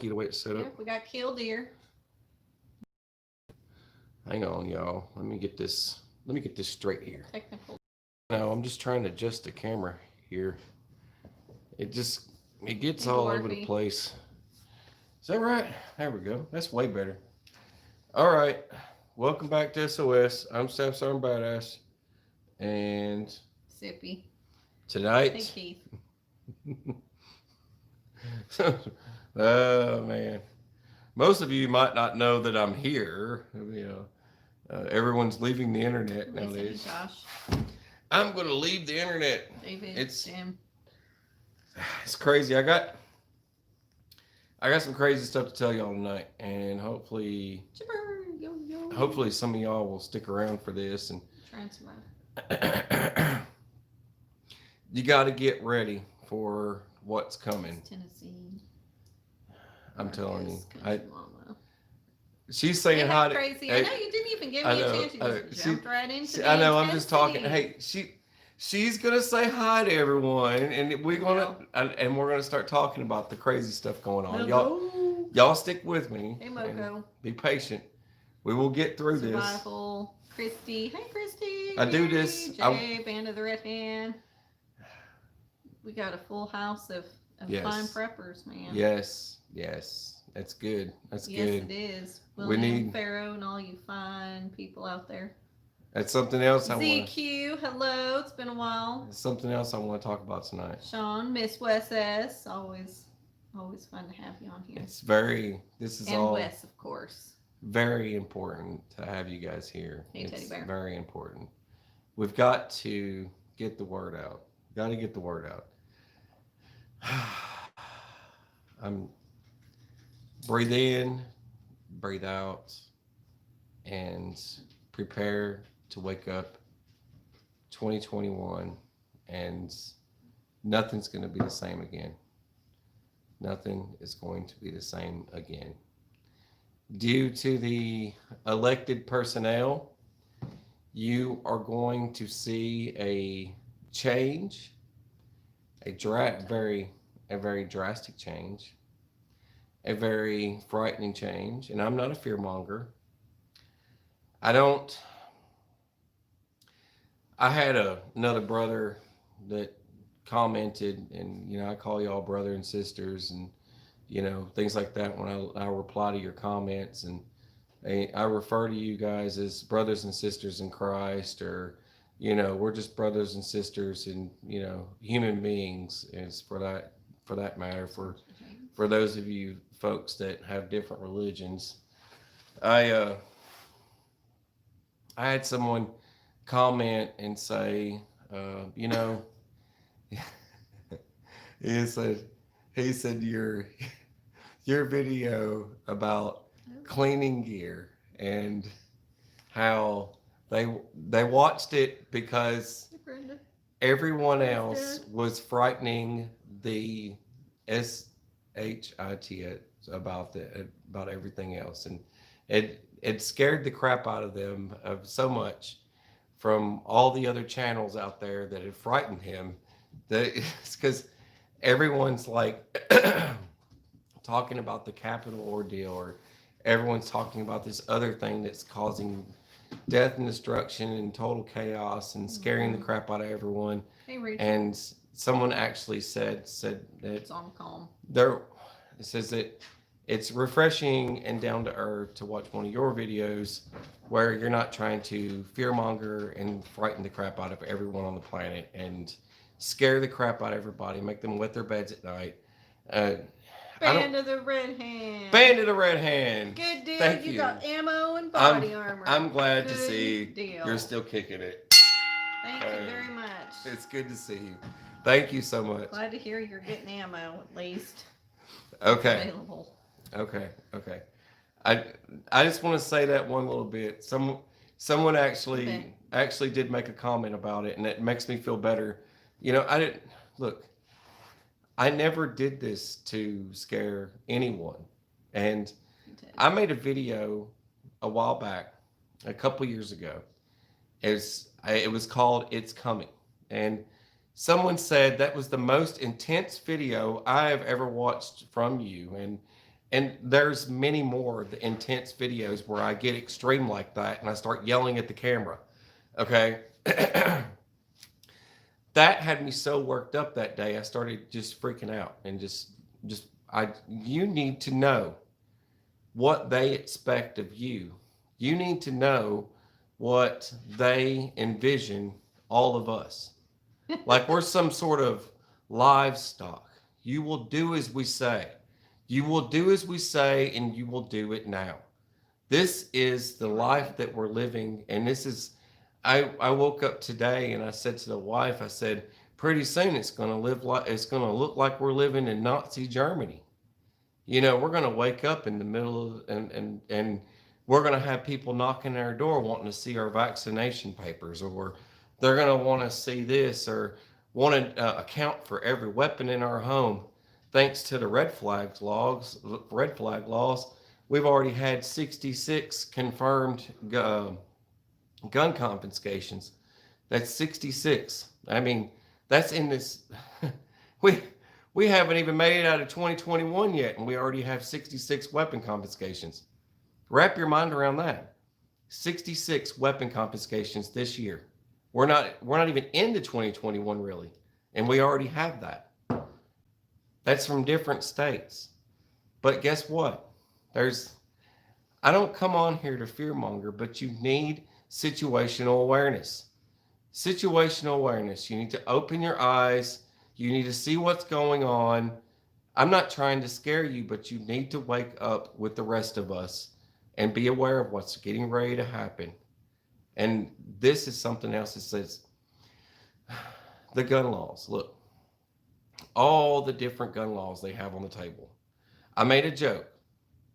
The way it's set up. Yep, we got killed deer. Hang on, y'all. Let me get this. Let me get this straight here. Technical. No, I'm just trying to adjust the camera here. It gets all over the place. Is that right? There we go. That's way better. All right. Welcome back to SOS. I'm Staff Sergeant Badass. And Sippy. tonight. Hey, Keith. Oh, man. Most of you might not know that I'm here. Everyone's leaving the internet nowadays. Josh. I'm going to leave the internet. David, Jim. It's crazy. I got some crazy stuff to tell y'all tonight, and hopefully some of y'all will stick around for this. And you got to get ready for what's coming. Tennessee. I'm telling you. She's saying hi to. Crazy. I know you didn't even give me a chance. You just jumped right into I know. I'm just talking. Hey, she's gonna say hi to everyone, and we're gonna start talking about the crazy stuff going on. Y'all stick with me. Hey, Moko. Be patient. We will get through Survival. This. Christy. Hey, Christy. I do this. Jay, Band of the Red Hand. We got a full house of fine preppers, man. Yes. That's good. That's good. Yes, it is. William, we need Pharaoh and all you fine people out there. That's something else ZQ, hello. It's been a while. It's something else I want to talk about tonight. Sean, Miss Wes S. Always fun to have you on here. And Wes, of course. Very important to have you guys here. Hey, Teddy Bear. Very important. We've got to get the word out. Got to get the word out. Breathe in, breathe out, and prepare to wake up 2021, and nothing's going to be the same again. Nothing is going to be the same again. Due to the elected personnel, you are going to see a change, a very drastic change. A very frightening change, and I'm not a fearmonger. I had another brother that commented, and I call y'all brother and sisters, and things like that when I reply to your comments, and I refer to you guys as brothers and sisters in Christ, or we're just brothers and sisters, and human beings is for that matter. For those of you folks that have different religions, I had someone comment and say, he said your video about cleaning gear and how they watched it because everyone else was frightening the SHIT about everything else, and it scared the crap out of them of so much from all the other channels out there that had frightened him. That it's because everyone's like talking about the Capitol ordeal, or everyone's talking about this other thing that's causing death and destruction and total chaos and scaring the crap out of everyone. Hey, Rachel. And someone actually said that it's on calm. It says that it's refreshing and down to earth to watch one of your videos where you're not trying to fearmonger and frighten the crap out of everyone on the planet and scare the crap out of everybody, make them wet their beds at night. Band of the Red Hand. Band of the Red Hand. Good deal. Thank you got ammo and body armor. I'm glad to Good see deal. you're still kicking it. Thank you very much. It's good to see you. Thank you so much. Glad to hear you're getting ammo at least. Okay. Available. Okay. I just want to say that one little bit. Someone actually did make a comment about it, and it makes me feel better. I never did this to scare anyone. And I made a video a while back, a couple years ago. It was called It's Coming. And someone said that was the most intense video I have ever watched from you. And there's many more of the intense videos where I get extreme like that and I start yelling at the camera. Okay. That had me so worked up that day. I started just freaking out and you need to know what they expect of you. You need to know what they envision all of us. Like we're some sort of livestock. You will do as we say. You will do as we say, and you will do it now. This is the life that we're living, and this is. I woke up today and I said to the wife, I said, pretty soon it's gonna look like we're living in Nazi Germany. You know, we're gonna wake up in the middle of and we're gonna have people knocking at our door wanting to see our vaccination papers, or they're gonna want to see this or want to account for every weapon in our home. Thanks to the red flag laws, we've already had 66 confirmed gun confiscations. That's 66. I mean, that's in this. we we haven't even made it out of 2021 yet, and we already have 66 weapon confiscations. Wrap your mind around that. 66 weapon confiscations this year. We're not even into 2021 really, and we already have that. That's from different states. But guess what? I don't come on here to fearmonger, but you need situational awareness. Situational awareness. You need to open your eyes. You need to see what's going on. I'm not trying to scare you, but you need to wake up with the rest of us and be aware of what's getting ready to happen. And this is something else that says the gun laws. Look, all the different gun laws they have on the table. I made a joke.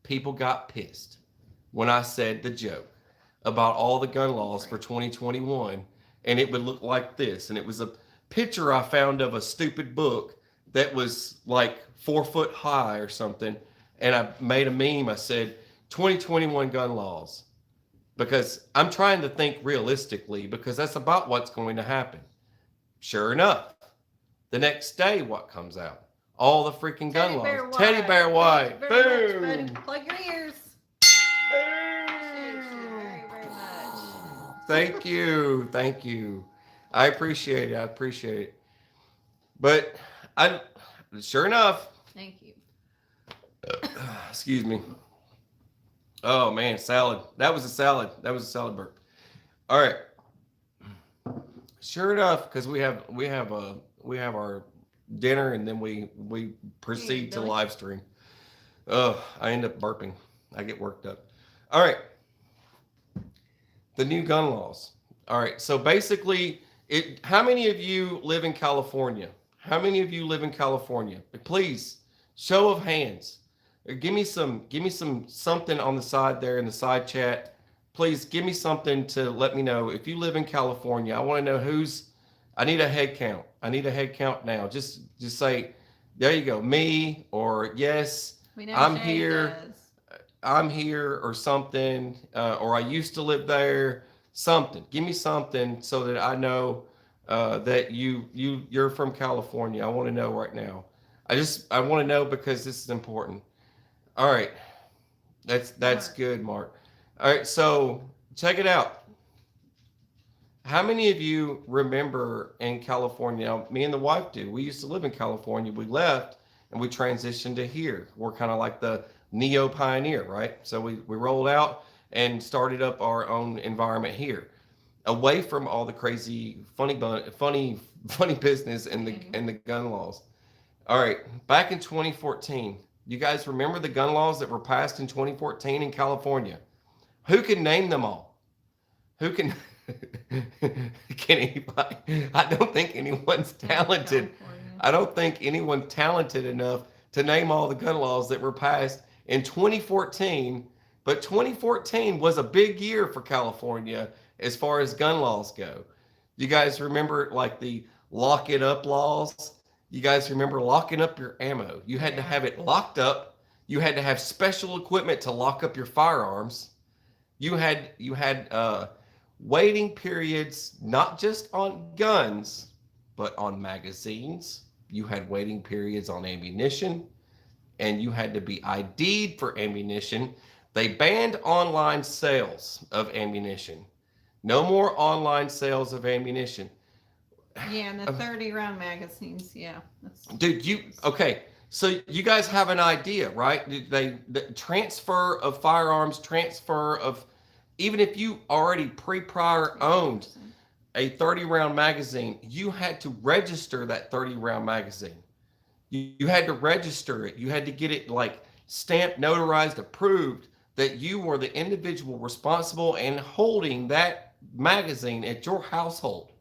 People got pissed when I said the joke about all the gun laws for 2021, and it would look like this. And it was a picture I found of a stupid book that was like 4 foot high or something. And I made a meme. I said 2021 gun laws, because I'm trying to think realistically, because that's about what's going to happen. Sure enough, the next day, what comes out? All the freaking gun laws. Teddy Bear White. Boom. Plug your ears. Very much. Thank you. Thank you. I appreciate it. I appreciate it. But sure enough. Thank you. Excuse me. Oh man, salad. That was a salad. That was a salad burp. All right. Sure enough, because we have our dinner and then we proceed to live stream. Oh, I end up burping. I get worked up. All right. The new gun laws. All right. So basically, how many of you live in California? How many of you live in California? Please, show of hands. Give me something on the side there in the side chat. Please give me something to let me know if you live in California. I want to know I need a head count. I need a head count now. Just say, there you go, me, or yes, I'm here. I'm here, or something, or I used to live there. Something. Give me something so that I know that you're from California. I want to know right now. I want to know because this is important. All right. That's good, Mark. All right, so check it out. How many of you remember in California? Now, me and the wife do. We used to live in California. We left and we transitioned to here. We're kind of like the neo-pioneer, right? So we rolled out and started up our own environment here, away from all the crazy, funny business and the gun laws. All right, back in 2014, you guys remember the gun laws that were passed in 2014 in California? Who can name them all? Who can? Can anybody? I don't think anyone's talented. I don't think anyone's talented enough to name all the gun laws that were passed in 2014. But 2014 was a big year for California as far as gun laws go. You guys remember like the lock it up laws? You guys remember locking up your ammo? You had to have it locked up. You had to have special equipment to lock up your firearms. You had waiting periods, not just on guns, but on magazines. You had waiting periods on ammunition. and you had to be ID'd for ammunition. They banned online sales of ammunition. No more online sales of ammunition. Yeah, and the 30 round magazines. Yeah. Dude, okay. So you guys have an idea, right? The transfer of firearms, transfer of, even if you already prior owned a 30 round magazine, you had to register that 30 round magazine. You had to register it. You had to get it like stamped, notarized, approved that you were the individual responsible and holding that magazine at your household.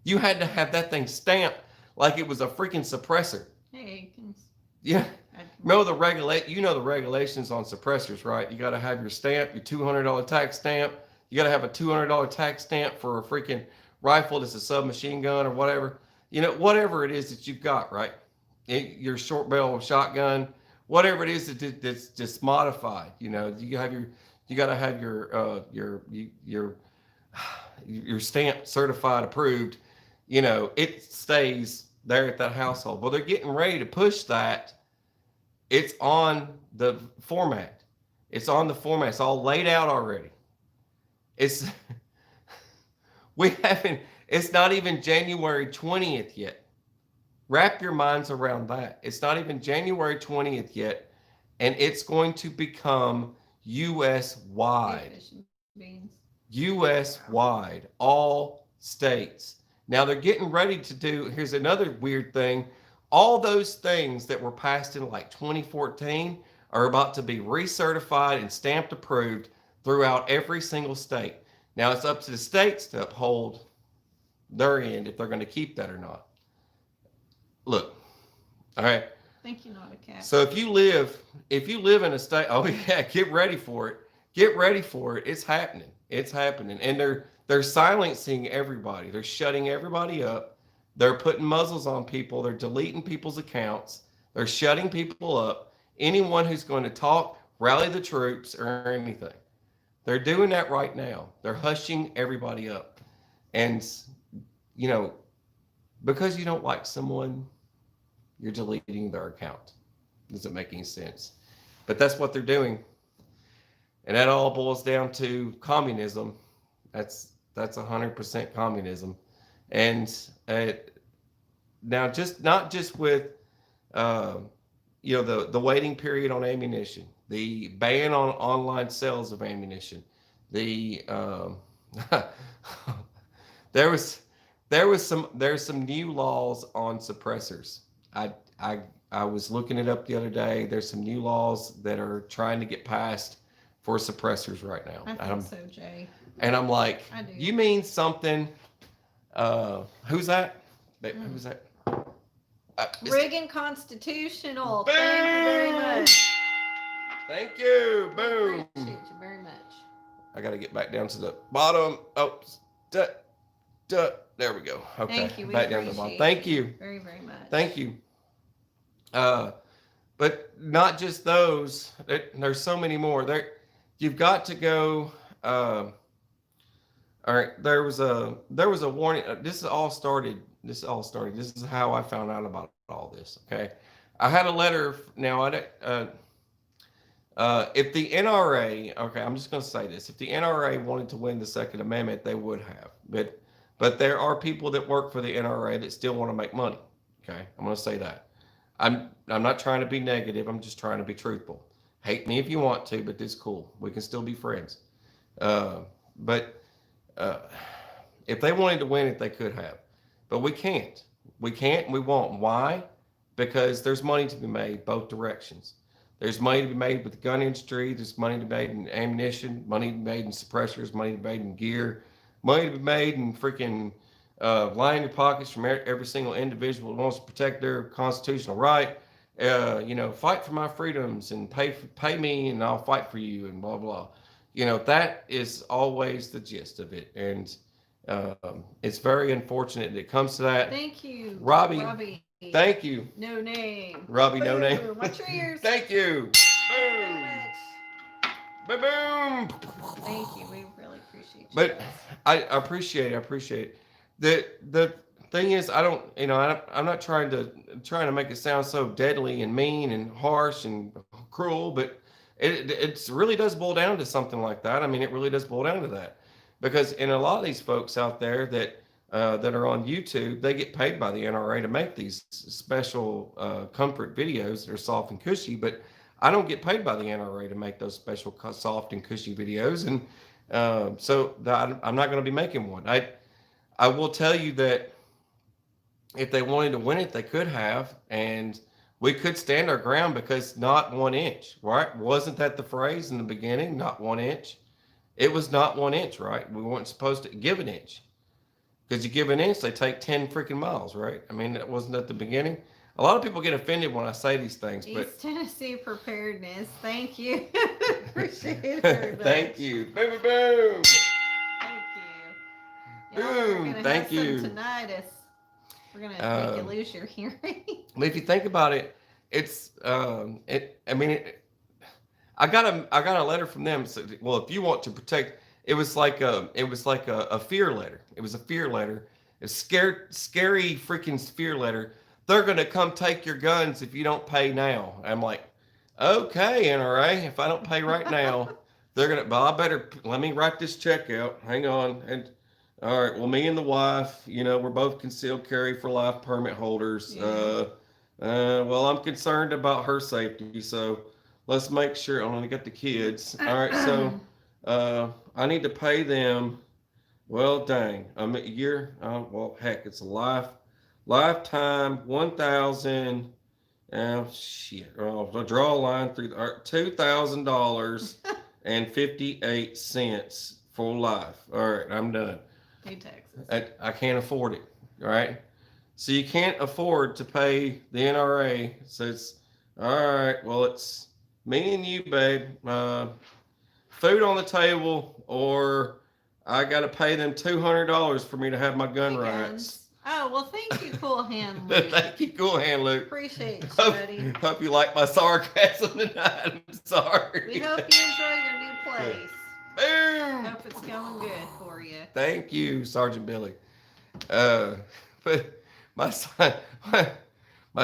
You had to have that thing stamped like it was a freaking suppressor. Hey, yeah. You know the regulations on suppressors, right? You got to have your stamp, your $200 tax stamp. You got to have a $200 tax stamp for a freaking rifle that's a submachine gun or whatever. Whatever it is that you've got, right? Your short barrel shotgun, whatever it is that's just modified. You got to have your stamp certified, approved. It stays there at that household. Well, they're getting ready to push that. It's on the format. It's on the format. It's all laid out already. It's not even January 20th yet. Wrap your minds around that. It's not even January 20th yet, and it's going to become U.S. wide. U.S. wide, all states. Now they're getting ready to do, here's another weird thing. All those things that were passed in like 2014 are about to be recertified and stamped approved throughout every single state. Now it's up to the states to uphold their end if they're going to keep that or not. Look, all right. Thank you, not a cat. So if you live in a state, oh yeah, get ready for it. Get ready for it. It's happening. It's happening. And they're silencing everybody. They're shutting everybody up. They're putting muzzles on people. They're deleting people's accounts. They're shutting people up. Anyone who's going to talk, rally the troops, or anything. They're doing that right now. They're hushing everybody up. And, because you don't like someone, you're deleting their account. Doesn't make any sense. But that's what they're doing. And that all boils down to communism. That's 100% communism. And now, not just with the waiting period on ammunition, the ban on online sales of ammunition, there's some new laws on suppressors. I was looking it up the other day. There's some new laws that are trying to get passed for suppressors right now. I think so, Jay. And I'm like, I do. You mean something? Who's that? Who's that? Reagan Constitutional. Boom! Thank you very much. Thank you. Boom. Appreciate you very much. I got to get back down to the bottom. Oh, there we go. Okay. Thank you. Back down to the bottom. Thank you. Very, very much. Thank you. But not just those. There's so many more. You've got to go. All right. There was a warning. This all started. This is how I found out about all this. Okay. I had a letter. Now, if the NRA, okay, I'm just going to say this. If the NRA wanted to win the Second Amendment, they would have. But there are people that work for the NRA that still want to make money. Okay. I'm going to say that. I'm not trying to be negative. I'm just trying to be truthful. Hate me if you want to, but it's cool. We can still be friends. But if they wanted to win it, they could have. But we can't. We can't and we won't. Why? Because there's money to be made both directions. There's money to be made with the gun industry. There's money to be made in ammunition, money to be made in suppressors, money to be made in gear, money to be made in freaking line your pockets from every single individual who wants to protect their constitutional right. Fight for my freedoms and pay me and I'll fight for you and blah, blah. That is always the gist of it. And it's very unfortunate that it comes to that. Thank you. Robbie. Thank you. No name. Robbie, no name. Watch your ears. Thank you. Boom. Boom. Thank you. We really appreciate you. But I appreciate it. The thing is, I don't, I'm not trying to make it sound so deadly and mean and harsh and cruel, but it really does boil down to something like that. I mean, it really does boil down to that, because in a lot of these folks out there that are on YouTube, they get paid by the NRA to make these special comfort videos that are soft and cushy, but I don't get paid by the NRA to make those special soft and cushy videos, and I'm not going to be making one. I will tell you that if they wanted to win it, they could have, and we could stand our ground, because not 1 inch, right? Wasn't that the phrase in the beginning? Not 1 inch. It was not 1 inch, right? We weren't supposed to give an inch, because you give an inch, they take 10 freaking miles, right? I mean, that wasn't at the beginning. A lot of people get offended when I say these things, but East Tennessee preparedness. Thank you. Appreciate it. Thank you. Boom, boom, boom. Thank you. Boom. Thank you. Tinnitus. We're gonna make you lose your hearing. But if you think about it, it's I got a letter from them. So, well, if you want to protect, it was like a fear letter. It was a fear letter. It's scary freaking fear letter. They're gonna come take your guns if you don't pay now. I'm like, okay, NRA, if I don't pay right now, they're gonna. But I better let me write this check out. Hang on, and all right. Well, me and the wife, we're both concealed carry for life permit holders. Yeah. Well, I'm concerned about her safety, so let's make sure. I only got the kids. All right, so I need to pay them. Well, dang, a year. Well, heck, it's a lifetime 1,000. Shit. I'll draw a line through $2,000 and 58 cents for life. All right, I'm done. Pay taxes. I can't afford it. All right. So you can't afford to pay the NRA. So it's all right. Well, it's me and you, babe. Food on the table, or I got to pay them $200 for me to have my gun rights. Oh, well, thank you, Cool Hand Luke. Thank you, Cool Hand Luke. Appreciate you, buddy. Hope you like my sarcasm tonight. I'm sorry. We hope you enjoy your new place. Boom. Hope it's going good for you. Thank you, Sergeant Billy. But my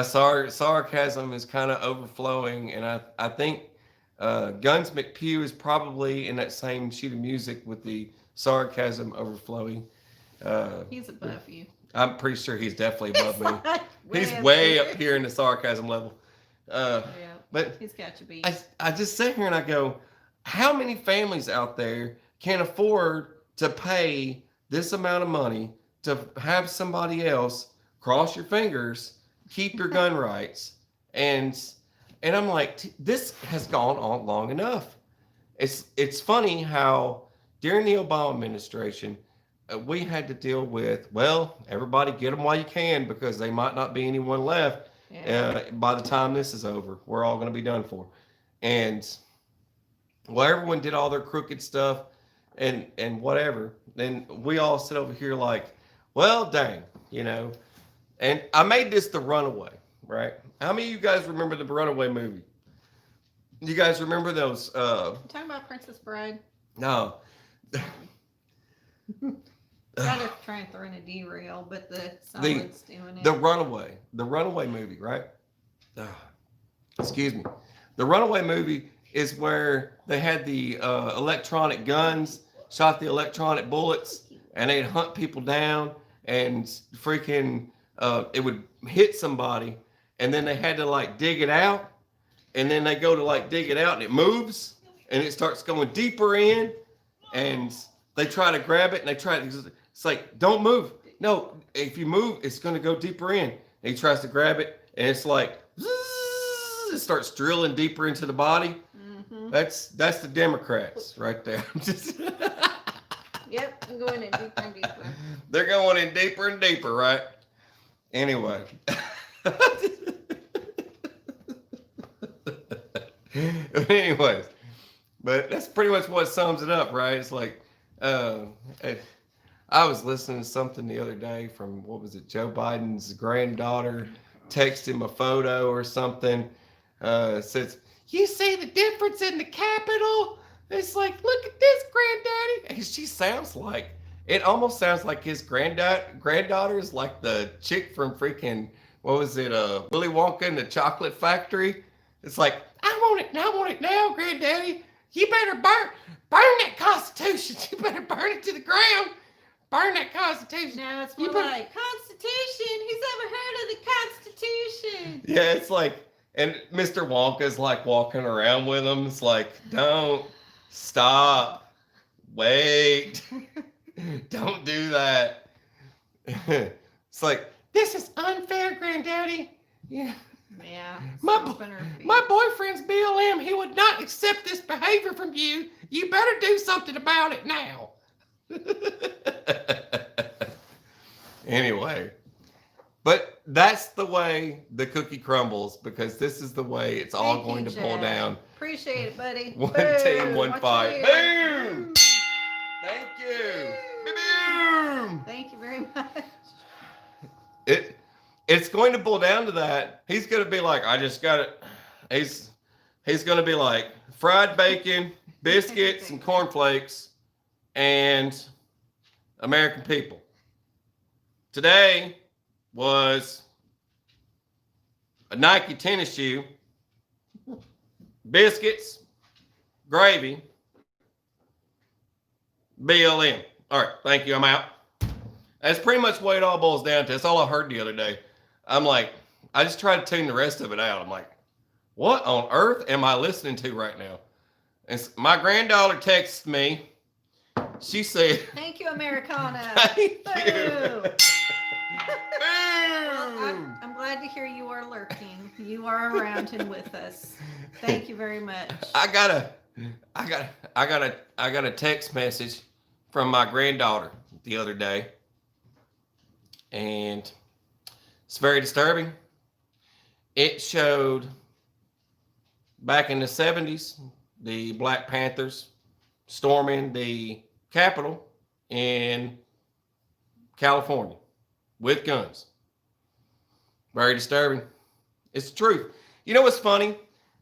sarcasm is kind of overflowing, and I think Guns McPew is probably in that same sheet of music with the sarcasm overflowing. He's above you. I'm pretty sure he's definitely above me. He's way up here in the sarcasm level. Yeah, but he's got you beat. I just sit here and I go, how many families out there can afford to pay this amount of money to have somebody else cross your fingers, keep your gun rights, and I'm like, this has gone on long enough. It's funny how during the Obama administration, we had to deal with, well, everybody get them while you can, because they might not be anyone left by the time this is over. We're all going to be done for. And well, everyone did all their crooked stuff and whatever. Then we all sit over here like, well, dang, And I made this the Runaway, right? How many of you guys remember the Runaway movie? You guys remember those? You talking about Princess Bride? No. Gotta try and throw in a derail, but the solid's doing it. The Runaway movie, right? Excuse me. The Runaway movie is where they had the electronic guns, shot the electronic bullets, and they'd hunt people down, and freaking it would hit somebody, and then they had to dig it out, and then they go to dig it out, and it moves, and it starts going deeper in, and they try to grab it, and it's like, don't move. No, if you move, it's going to go deeper in. And he tries to grab it, and it's like, it starts drilling deeper into the body. Mm-hmm. That's the Democrats right there. Yep, I'm going in deeper and deeper. They're going in deeper and deeper, right? Anyway. Anyways, but that's pretty much what sums it up, right? It's like, I was listening to something the other day from, what was it, Joe Biden's granddaughter texted him a photo or something. Says, you see the difference in the Capitol? It's like, look at this, granddaddy. And she sounds like It almost sounds like his granddaughter is like the chick from freaking, what was it, Willy Wonka and the Chocolate Factory. It's like, I want it now, Granddaddy. You better burn that Constitution. You better burn it to the ground. Burn that Constitution. Now it's more like, Constitution? Who's ever heard of the Constitution? Yeah, it's like, and Mr. Wonka's like walking around with him. It's like, don't stop. Wait. Don't do that. It's like, this is unfair, Granddaddy. Yeah. Yeah. My boyfriend's BLM. He would not accept this behavior from you. You better do something about it now. Anyway, but that's the way the cookie crumbles, because this is the way it's all going to pull down. Appreciate it, buddy. One team, one fight. Boom! Thank you. Boom! Thank you very much. It's going to pull down to that. He's going to be like, I just got it. He's going to be like fried bacon, biscuits, and cornflakes, and American people. Today was a Nike tennis shoe, biscuits, gravy, BLM. All right, thank you. I'm out. That's pretty much what it all boils down to. That's all I heard the other day. I'm like, I just tried to tune the rest of it out. I'm like, what on earth am I listening to right now? And my granddaughter texted me. She said, thank you, Americana. Thank you. Well, I'm glad to hear you are lurking. You are around and with us. Thank you very much. I got a text message from my granddaughter the other day, and it's very disturbing. It showed back in the 70s the Black Panthers storming the Capitol in California with guns. Very disturbing. It's the truth. You know what's funny?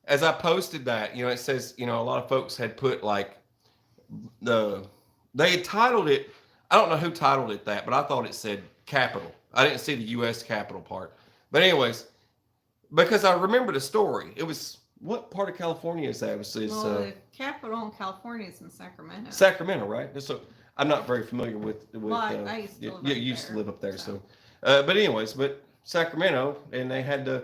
As I posted that, it says, a lot of folks had put like they had titled it, I don't know who titled it that, but I thought it said Capitol. I didn't see the U.S. Capitol part. But anyways, because I remember the story. It was, what part of California is that? The Capitol in California is in Sacramento. Sacramento, right? So I'm not very familiar with I used to live up there. So, but anyways, Sacramento, and they had to,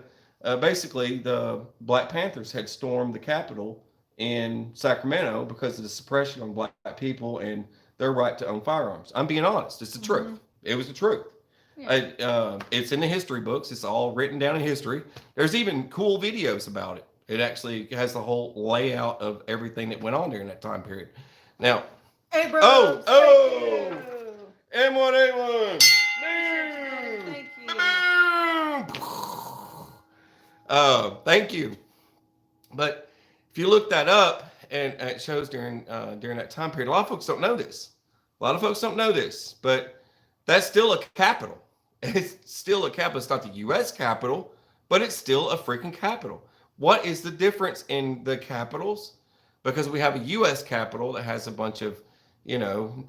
basically the Black Panthers had stormed the Capitol in Sacramento because of the suppression on Black people and their right to own firearms. I'm being honest. It's the truth. It was the truth. Yeah. It's in the history books. It's all written down in history. There's even cool videos about it. It actually has the whole layout of everything that went on during that time period. Now, Abrams, M1A1. Thank you. Thank you. But if you look that up, and it shows during that time period, a lot of folks don't know this. But that's still a capital. It's still a capital. It's not the U.S. Capitol, but it's still a freaking capital. What is the difference in the capitals? Because we have a U.S. Capitol that has a bunch of,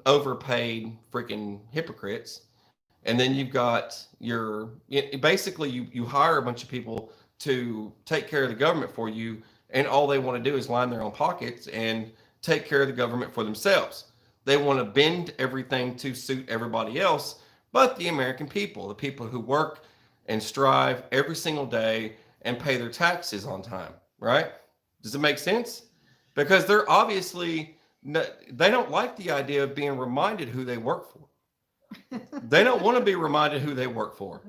overpaid freaking hypocrites. And then you've got basically you hire a bunch of people to take care of the government for you. And all they want to do is line their own pockets and take care of the government for themselves. They want to bend everything to suit everybody else, but the American people, the people who work and strive every single day and pay their taxes on time, right? Does it make sense? Because they're obviously, they don't like the idea of being reminded who they work for. They don't want to be reminded who they work for.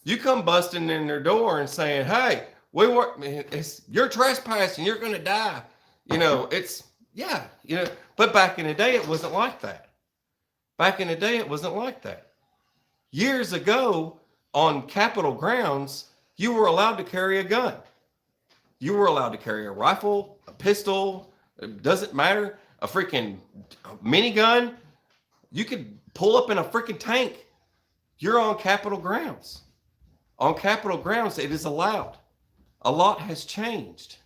You come busting in their door and saying, hey, you're trespassing, you're going to die. But back in the day, it wasn't like that. Years ago, on Capitol grounds, you were allowed to carry a gun. You were allowed to carry a rifle, a pistol, it doesn't matter, a freaking minigun. You could pull up in a freaking tank. You're on Capitol grounds. On Capitol grounds, it is allowed. A lot has changed.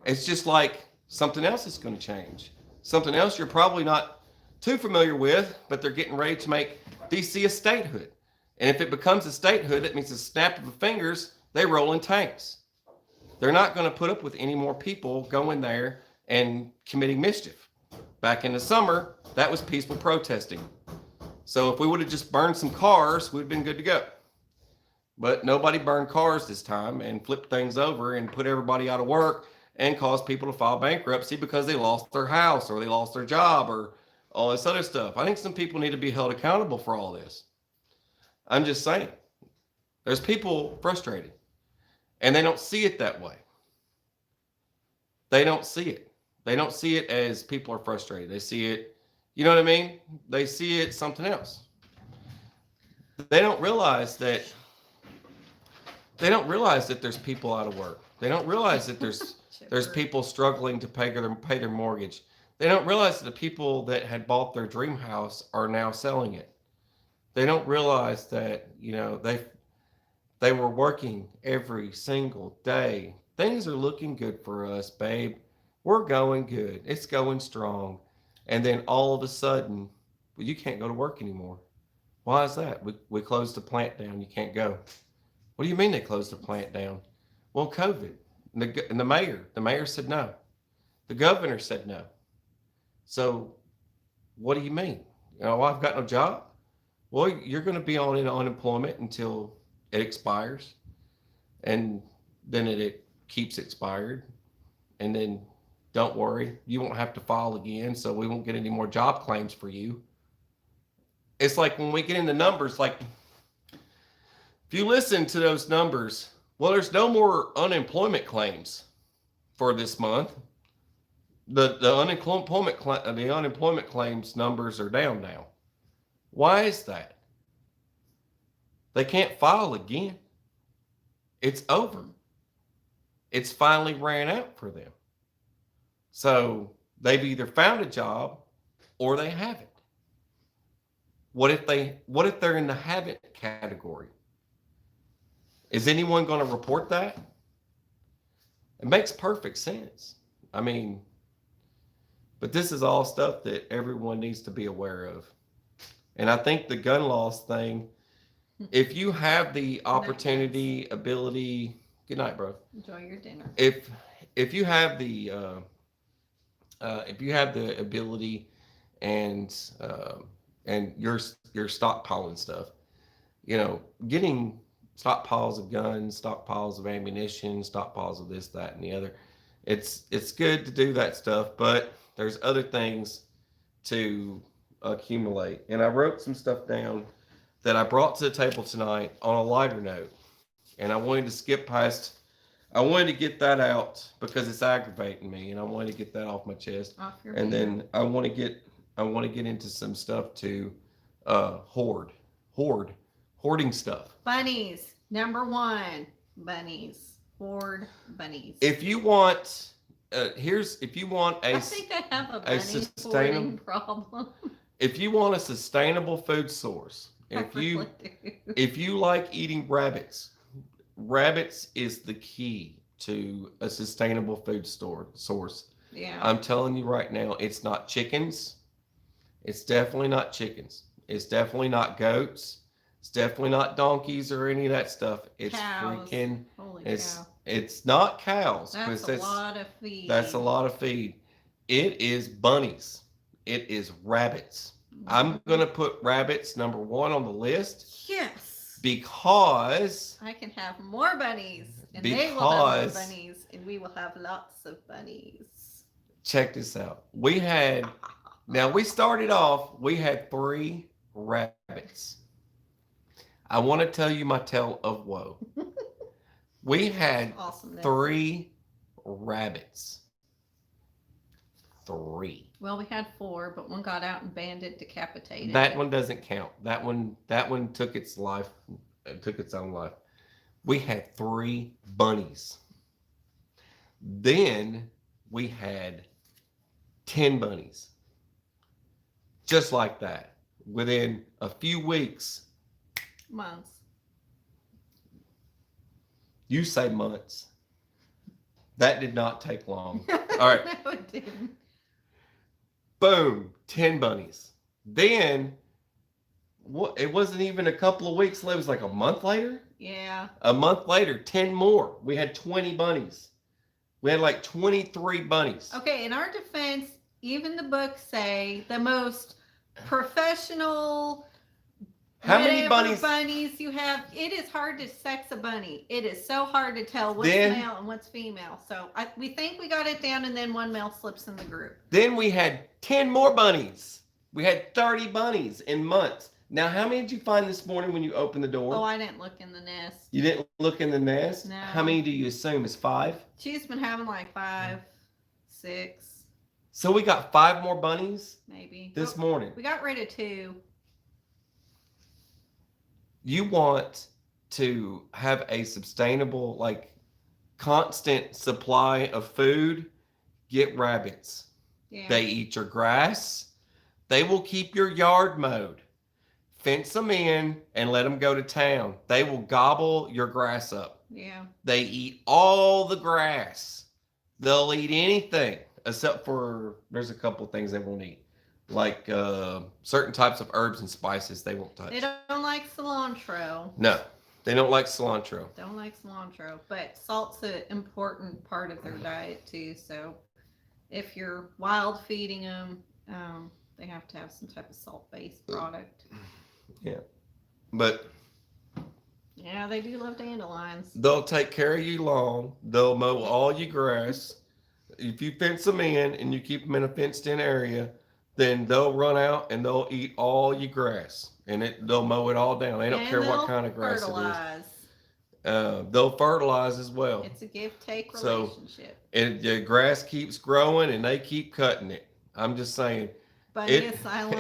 It's just like something else is going to change. Something else you're probably not too familiar with, but they're getting ready to make DC a statehood. And if it becomes a statehood, that means a snap of the fingers, they roll in tanks. They're not going to put up with any more people going there and committing mischief. Back in the summer, that was peaceful protesting. So if we would have just burned some cars, we'd have been good to go. But nobody burned cars this time and flipped things over and put everybody out of work and caused people to file bankruptcy because they lost their house or they lost their job or all this other stuff. I think some people need to be held accountable for all this. I'm just saying. There's people frustrated and they don't see it that way. They don't see it. They don't see it as people are frustrated. They see it, you know what I mean? They see it something else. They don't realize that there's people out of work. They don't realize that there's people struggling to pay their mortgage. They don't realize that the people that had bought their dream house are now selling it. They don't realize that, they were working every single day. Things are looking good for us, babe. We're going good. It's going strong. And then all of a sudden, well, you can't go to work anymore. Why is that? We closed the plant down. You can't go. What do you mean they closed the plant down? Well, COVID. And the mayor said no. The governor said no. So what do you mean? I've got no job. Well, you're going to be on unemployment until it expires. And then it keeps expired. And then don't worry, you won't have to file again. So we won't get any more job claims for you. It's like when we get into numbers, like if you listen to those numbers, well, there's no more unemployment claims for this month. The unemployment claims numbers are down now. Why is that? They can't file again. It's over. It's finally ran out for them. So they've either found a job or they haven't. What if they're in the haven't category? Is anyone going to report that? It makes perfect sense. I mean, but this is all stuff that everyone needs to be aware of. And I think the gun laws thing, if you have the opportunity, ability, good night, bro. Enjoy your dinner. If you have the ability and you're stockpiling stuff, getting stockpiles of guns, stockpiles of ammunition, stockpiles of this, that, and the other. It's good to do that stuff, but there's other things to accumulate. And I wrote some stuff down that I brought to the table tonight on a lighter note. And I wanted to get that out because it's aggravating me, and I wanted to get that off my chest. And then I want to get into some stuff to hoarding stuff. Bunnies, number one. Bunnies, hoard bunnies. If you want, I think I have a bunny hoarding problem. If you want a sustainable food source, if you like eating rabbits is the key to a sustainable food source. Yeah. I'm telling you right now, it's not chickens. It's definitely not chickens. It's definitely not goats. It's definitely not donkeys or any of that stuff. It's cows. Freaking. Holy cow. It's not cows. That's a lot of feed. That's a lot of feed. It is bunnies. It is rabbits. Mm-hmm. I'm gonna put rabbits number one on the list. Yes. Because I can have more bunnies, and they will have more bunnies, and we will have lots of bunnies. Check this out. We started off, we had 3 rabbits. I want to tell you my tale of woe. We had 3 rabbits. 3. Well, we had 4, but one got out and banded, decapitated. That one doesn't count. That one took its life, took its own life. We had 3 bunnies. Then we had 10 bunnies. Just like that. Within a few weeks. Months. You say months. That did not take long. All right. No, it didn't. Boom, 10 bunnies. Then it wasn't even a couple of weeks. It was like a month later. Yeah. A month later, 10 more. We had 20 bunnies. We had like 23 bunnies. Okay, in our defense, even the books say the most professional. How many bunnies you have? It is hard to sex a bunny. It is so hard to tell what's male and what's female. So we think we got it down, and then one male slips in the group. Then we had 10 more bunnies. We had 30 bunnies in months. Now, how many did you find this morning when you opened the door? Oh, I didn't look in the nest. You didn't look in the nest? No. How many do you assume is 5? She's been having like 5, 6. So we got 5 more bunnies? Maybe. This morning. We got rid of 2. You want to have a sustainable, like, constant supply of food, get rabbits. Yeah. They eat your grass. They will keep your yard mowed. Fence them in and let them go to town. They will gobble your grass up. Yeah. They eat all the grass. They'll eat anything except for, there's a couple of things they won't eat. Like certain types of herbs and spices they won't touch. They don't like cilantro. No, they don't like cilantro. Don't like cilantro, but salt's an important part of their diet too. So if you're wild feeding them, they have to have some type of salt-based product. Yeah, but yeah, they do love dandelions. they'll take care of you long. They'll mow all your grass. If you fence them in and you keep them in a fenced-in area, then they'll run out and they'll eat all your grass, and they'll mow it all down. They don't care what kind of grass it is. They'll fertilize as well. It's a give-take relationship. So the grass keeps growing and they keep cutting it. I'm just saying. Bunny asylum.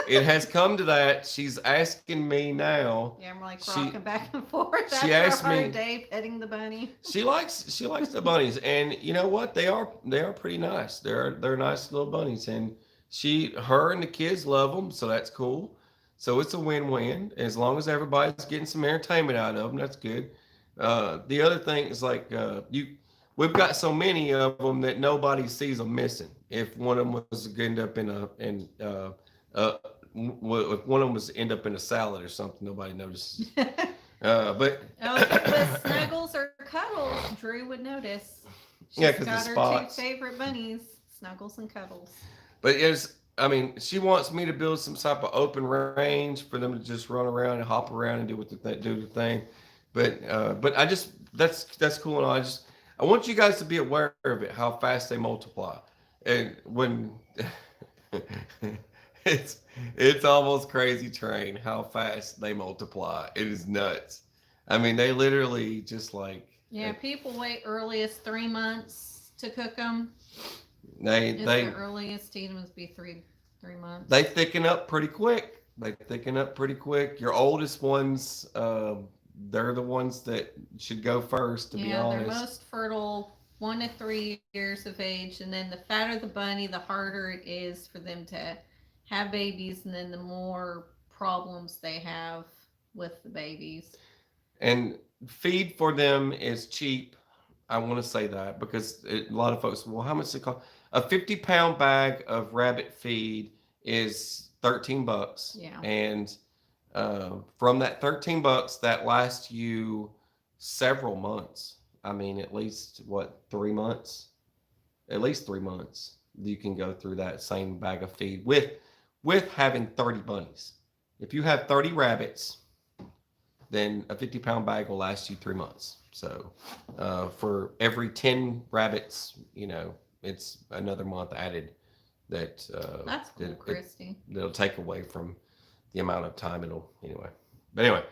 It has come to that. She's asking me now. Yeah, I'm like rocking back and forth she after asked a hard me, day petting the bunny. She likes the bunnies, and you know what? They are pretty nice. They're nice little bunnies, and her and the kids love them, so that's cool. So it's a win-win. As long as everybody's getting some entertainment out of them, that's good. The other thing is like we've got so many of them that nobody sees them missing. If one of them was to end up if one of them was to end up in a salad or something, nobody notices. But snuggles or cuddles, Drew would notice. She's got her spots. 2 favorite bunnies, Snuggles and Cuddles. But she wants me to build some type of open range for them to just run around and hop around and do the thing. But I just that's cool and all. I want you guys to be aware of it, how fast they multiply, and when it's almost crazy train how fast they multiply. It is nuts. I mean, they literally just like people wait earliest 3 months to cook them. The earliest eat them must be three months. They thicken up pretty quick. Your oldest ones, they're the ones that should go first, to be honest. They're most fertile 1 to 3 years of age, and then the fatter the bunny, the harder it is for them to have babies, and then the more problems they have with the babies. And feed for them is cheap. I want to say that because a lot of folks, well, how much does it cost? A 50-pound bag of rabbit feed is $13. Yeah. And from that $13, that lasts you several months. I mean, at least 3 months? At least 3 months. You can go through that same bag of feed with having 30 bunnies. If you have 30 rabbits, then a 50-pound bag will last you 3 months. So for every 10 rabbits, it's another month added that that's cool, Christy. That'll take away from the amount of time But anyway,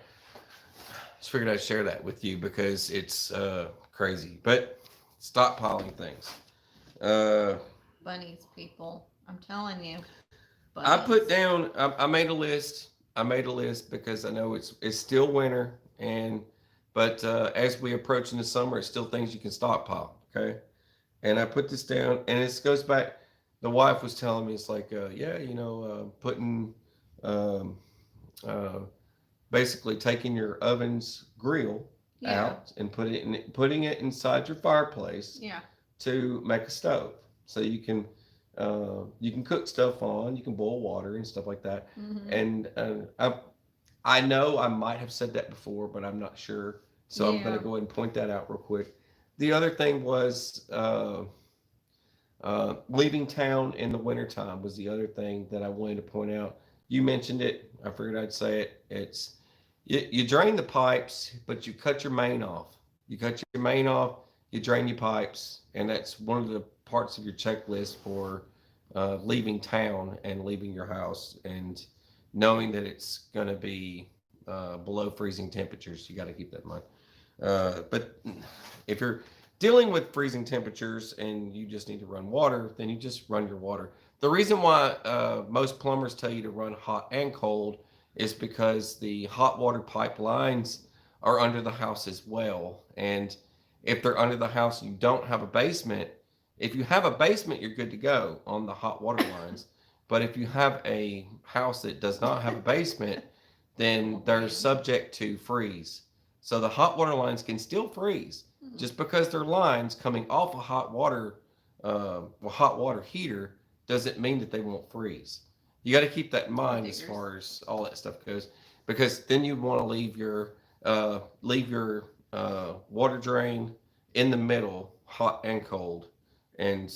just figured I'd share that with you because it's crazy. But stockpiling things. Bunnies, people. I'm telling you. Bunnies. I put down. I made a list. Because I know it's still winter, but as we approach in the summer, it's still things you can stockpile. Okay, and I put this down, and this goes back. The wife was telling me, it's like, putting, basically taking your oven's grill out and putting it inside your fireplace. Yeah. To make a stove, so you can You can cook stuff on. You can boil water and stuff like that. Mm-hmm. And I know I might have said that before, but I'm not sure. So I'm going to Yeah. go ahead and point that out real quick. The other thing was leaving town in the wintertime was the other thing that I wanted to point out. You mentioned it. I figured I'd say it. You drain the pipes, but you cut your main off. You cut your main off, you drain your pipes, and that's one of the parts of your checklist for leaving town and leaving your house and knowing that it's going to be below freezing temperatures. You got to keep that in mind. But if you're dealing with freezing temperatures and you just need to run water, then you just run your water. The reason why most plumbers tell you to run hot and cold is because the hot water pipelines are under the house as well. And if they're under the house and you don't have a basement, if you have a basement, you're good to go on the hot water lines. But if you have a house that does not have a basement, then they're subject to freeze. So the hot water lines can still freeze just because they're lines coming off a hot water heater doesn't mean that they won't freeze. You got to keep that in mind as far as all that stuff goes, because then you want to leave your water drain in the middle, hot and cold, and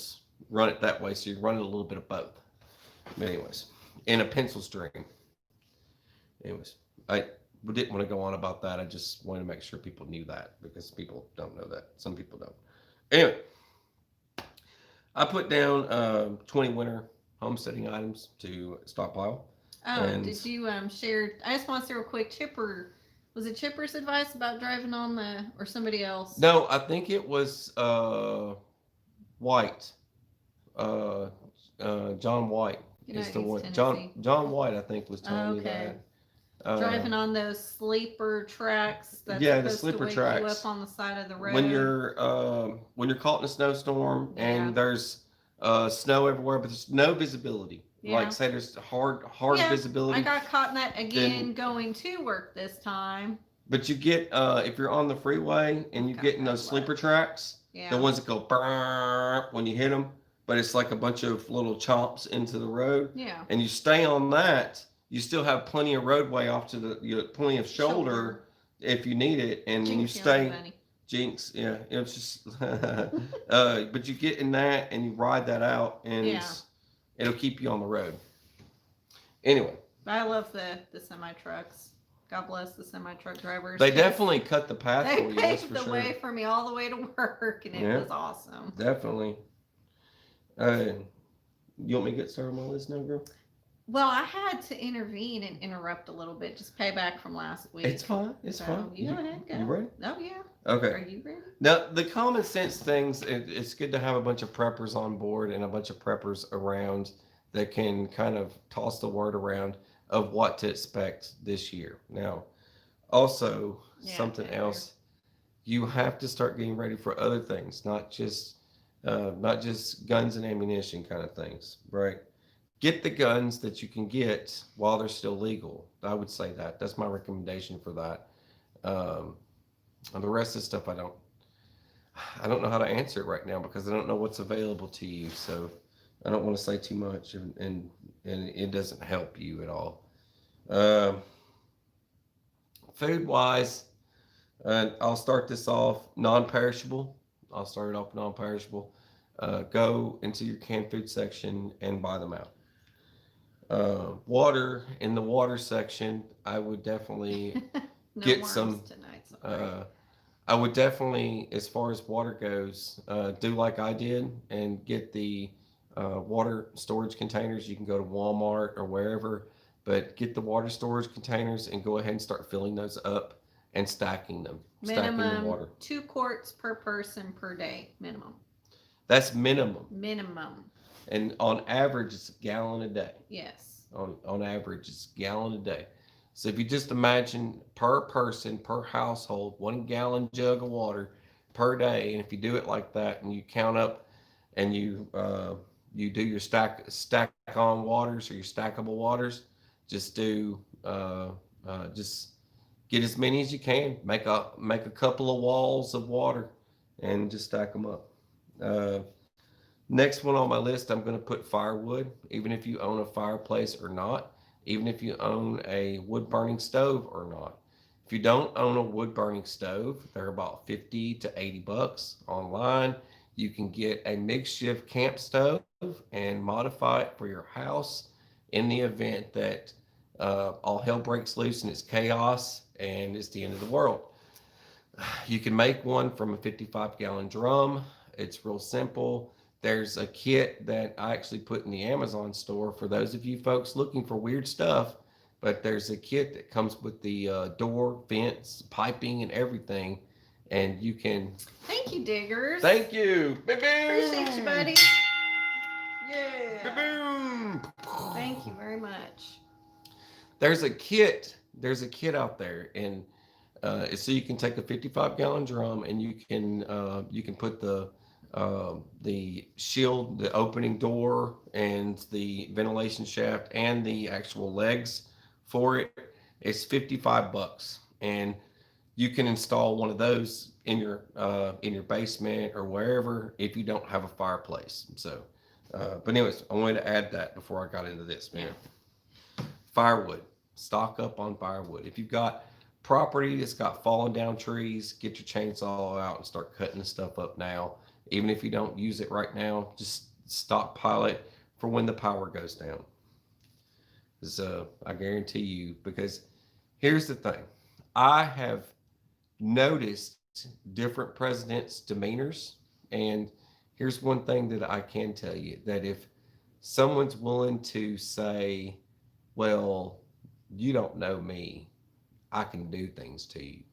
run it that way. So you're running a little bit of both. But anyways, in a pencil string. Anyways, I didn't want to go on about that. I just wanted to make sure people knew that because people don't know that. Some people don't. Anyway, I put down 20 winter homesteading items to stockpile. Oh, And did you share? I just want to say real quick. Chipper, was it Chipper's advice about driving on the or somebody else? no, I think it was White. Uh, John White is the East one. Tennessee. John White, I think, was telling me Okay. that. Uh, Driving on those sleeper tracks that's yeah, the supposed to sleeper wake you tracks. up on the side of the road. When you're caught in a snowstorm Yeah. and there's snow everywhere, but there's no visibility. Yeah. Like say there's hard Yeah, visibility. I got caught in that again Then, going to work this time. but you get if you're on the freeway and you Got get in bad those sleeper luck. tracks, the Yeah. ones that go brrrr when you hit them, but it's like a bunch of little chomps into the road, Yeah. and you stay on that. You still have plenty of roadway off to plenty of shoulder if you need it, and when you Jinx, you're stay. bunny. Jinx, yeah, it's just, but you get in that and you ride that out, and Yeah. it'll keep you on the road. Anyway, But I love the semi trucks. God bless the semi truck drivers. they definitely cut the path They for you. That's paved for the sure. way for me all the way to work, and it Yeah. was awesome. Definitely. You want me to get started on my list now, girl? Well, I had to intervene and interrupt a little bit, just payback from last week. It's fine. It's So, fine. you go ahead, go. You ready? Oh yeah. Okay. Are you ready? Now, the common sense things, it's good to have a bunch of preppers on board and a bunch of preppers around that can kind of toss the word around of what to expect this year. Now, also, Yeah, something Taylor. else, you have to start getting ready for other things, not just guns and ammunition kind of things, right? Get the guns that you can get while they're still legal. I would say that. That's my recommendation for that. Um, and the rest of the stuff, I don't know how to answer it right now because I don't know what's available to you. So I don't want to say too much, and it doesn't help you at all. Um, Food wise, I'll start this off non-perishable. I'll start it off non-perishable. Go into your canned food section and buy them out. Water in the water section, I would definitely No get worms some. tonight. Sorry. I would definitely, as far as water goes, do like I did and get the water storage containers. You can go to Walmart or wherever, but get the water storage containers and go ahead and start filling those up and stacking them. Stacking the Minimum water. 2 quarts per person per day. Minimum. That's minimum. Minimum. And on average, it's a gallon a day. Yes. On average, it's a gallon a day. So if you just imagine per person, per household, 1 gallon jug of water per day, and if you do it like that, and you count up, and you do your stack on waters or your stackable waters, just do just get as many as you can. Make a couple of walls of water, and just stack them up. Uh, Next one on my list, I'm going to put firewood, even if you own a fireplace or not, even if you own a wood burning stove or not. If you don't own a wood burning stove, they're about 50 to 80 bucks online. You can get a makeshift camp stove and modify it for your house in the event that all hell breaks loose and it's chaos and it's the end of the world. You can make one from a 55-gallon drum. It's real simple. There's a kit that I actually put in the Amazon store for those of you folks looking for weird stuff. But there's a kit that comes with the door, fence, piping, and everything. And you can. Thank you, Diggers. Thank you. Appreciate you, buddy. Yeah. Boom. Thank you very much. There's a kit. There's a kit out there, and so you can take a 55-gallon drum and you can put the shield, the opening door, and the ventilation shaft, and the actual legs for it. It's 55 bucks, and you can install one of those in your basement or wherever if you don't have a fireplace. So, but anyways, I wanted to add that before I got into this, man. Firewood. Stock up on firewood. If you've got property that's got fallen down trees, get your chainsaw out and start cutting the stuff up now. Even if you don't use it right now, just stockpile it for when the power goes down. Because I guarantee you, because here's the thing. I have noticed different presidents' demeanors, and here's one thing that I can tell you, that if someone's willing to say, well, you don't know me, I can do things to you.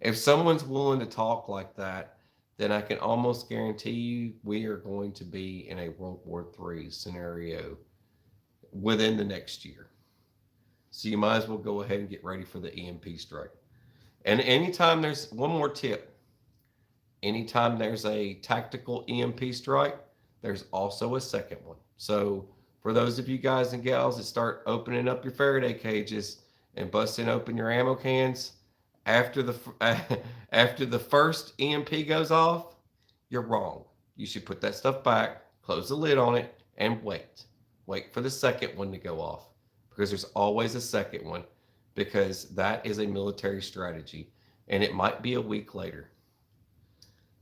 If someone's willing to talk like that, then I can almost guarantee you we are going to be in a World War III scenario within the next year. So you might as well go ahead and get ready for the EMP strike. And anytime there's one more tip, anytime there's a tactical EMP strike, there's also a second one. So for those of you guys and gals that start opening up your Faraday cages and busting open your ammo cans, after the after the first EMP goes off, you're wrong. You should put that stuff back, close the lid on it, and wait. Wait for the second one to go off, because there's always a second one, because that is a military strategy, and it might be a week later.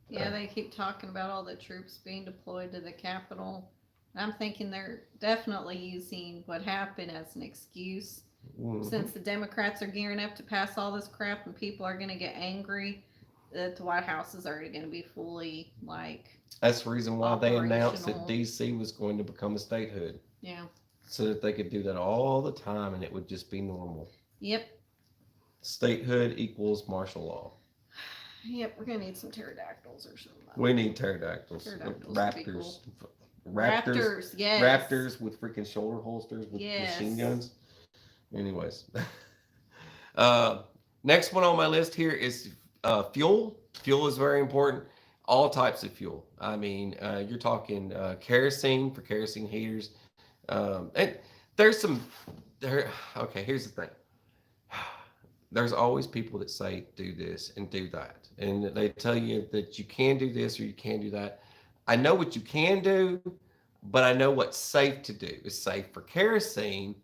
Yeah, they keep talking about all the troops being deployed to the Capitol. I'm thinking they're definitely using what happened as an excuse. Mm-hmm. Since the Democrats are gearing up to pass all this crap and people are going to get angry, that the White House is already going to be fully, like, that's the reason why they announced that D.C. was going to become a statehood. Yeah. So that they could do that all the time and it would just be normal. Yep. Statehood equals martial law. Yep, we're going to need some pterodactyls or something. We need pterodactyls. Raptors. Cool. Raptors, yes. Raptors with freaking shoulder holsters with machine guns. Anyways. Next one on my list here is fuel. Fuel is very important. All types of fuel. I mean, you're talking kerosene for kerosene heaters. And there's okay, here's the thing. There's always people that say, do this and do that. And they tell you that you can do this or you can do that. I know what you can do, but I know what's safe to do. It's safe for kerosene,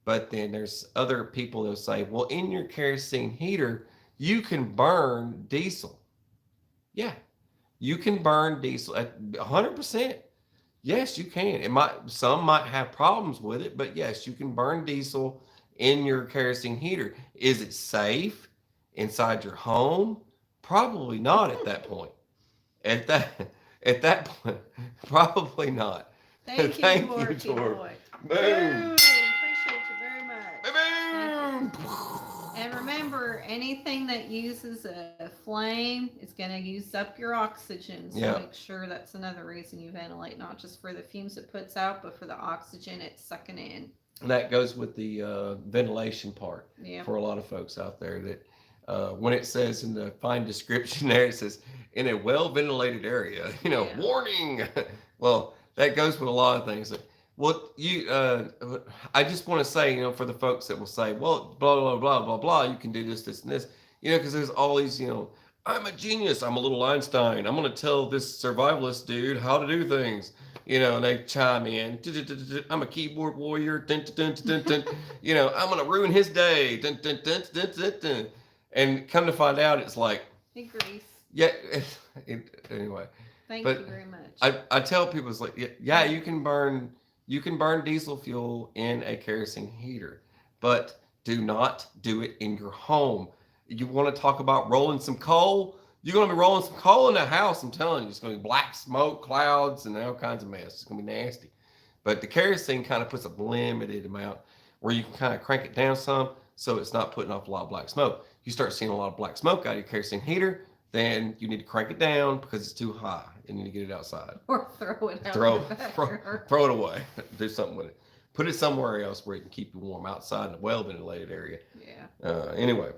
but then there's other people that'll say, well, in your kerosene heater, you can burn diesel. Yeah, you can burn diesel at 100%. Yes, you can. Some might have problems with it, but yes, you can burn diesel in your kerosene heater. Is it safe inside your home? Probably not at that point. At that point, probably not. Thank you, Tor. Boom. Appreciate you very much. Boom. And remember, anything that uses a flame is going to use up your oxygen. So make sure that's another reason you ventilate, not just for the fumes it puts out, but for the oxygen it's sucking in. That goes with the ventilation part for a lot of folks out there that when it says in the fine description there, it says in a well-ventilated area, warning. Well, that goes with a lot of things. Well, I just want to say, for the folks that will say, well, blah, blah, blah, blah, blah, you can do this, this, and this, because there's all these, I'm a genius. I'm a little Einstein. I'm going to tell this survivalist dude how to do things. And they chime in. I'm a keyboard warrior. I'm gonna ruin his day. And come to find out, it's like, Hey, Grace. yeah. Anyway, Thank but you very much. I tell people, it's like, yeah, you can burn diesel fuel in a kerosene heater, but do not do it in your home. You want to talk about rolling some coal? You're going to be rolling some coal in the house. I'm telling you, it's going to be black smoke, clouds, and all kinds of mess. It's going to be nasty. But the kerosene kind of puts a limited amount where you can kind of crank it down some, so it's not putting off a lot of black smoke. You start seeing a lot of black smoke out of your kerosene heater, then you need to crank it down because it's too high and you need to get it outside. Or throw it out. Throw it away. Do something with it. Put it somewhere else where it can keep you warm outside in a well ventilated area. Yeah. Anyway,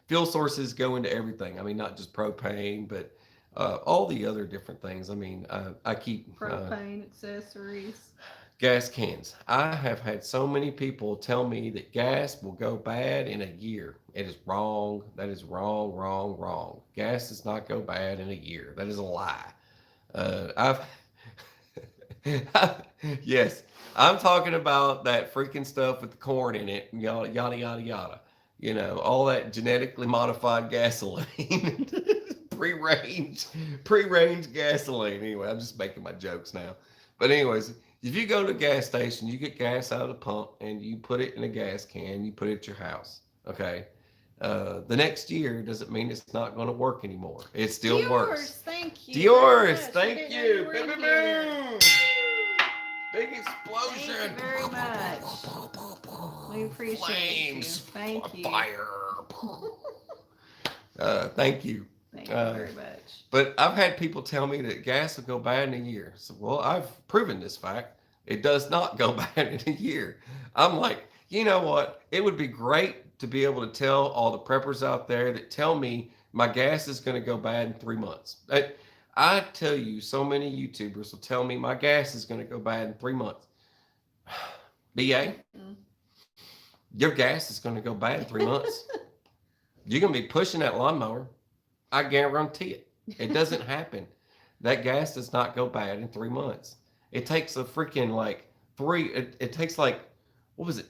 fuel sources go into everything. I mean, not just propane, but all the other different things. I mean, I keep propane accessories. Gas cans. I have had so many people tell me that gas will go bad in a year. It is wrong. That is wrong, wrong, wrong. Gas does not go bad in a year. That is a lie. I've yes, I'm talking about that freaking stuff with the corn in it, yada yada yada yada. All that genetically modified gasoline, pre-range, pre-range gasoline. Anyway, I'm just making my jokes now. But anyways, if you go to a gas station, you get gas out of the pump and you put it in a gas can, you put it at your house. Okay. The next year doesn't mean it's not going to work anymore. It still Dior's, works. Thank you. Dior's, thank you. you. Boom, boom, boom. Big explosion. Thank you very much. We appreciate Flames. you. Thank you. Fire. Thank you. Thank you very much. But I've had people tell me that gas will go bad in a year. So, well, I've proven this fact. It does not go bad in a year. I'm like, you know what? It would be great to be able to tell all the preppers out there that tell me my gas is going to go bad in 3 months. I tell you, so many YouTubers will tell me my gas is going to go bad in 3 months. BA, your gas is going to go bad in 3 months. You're going to be pushing that lawnmower. I guarantee it. It doesn't happen. That gas does not go bad in 3 months. It takes a freaking it takes what was it?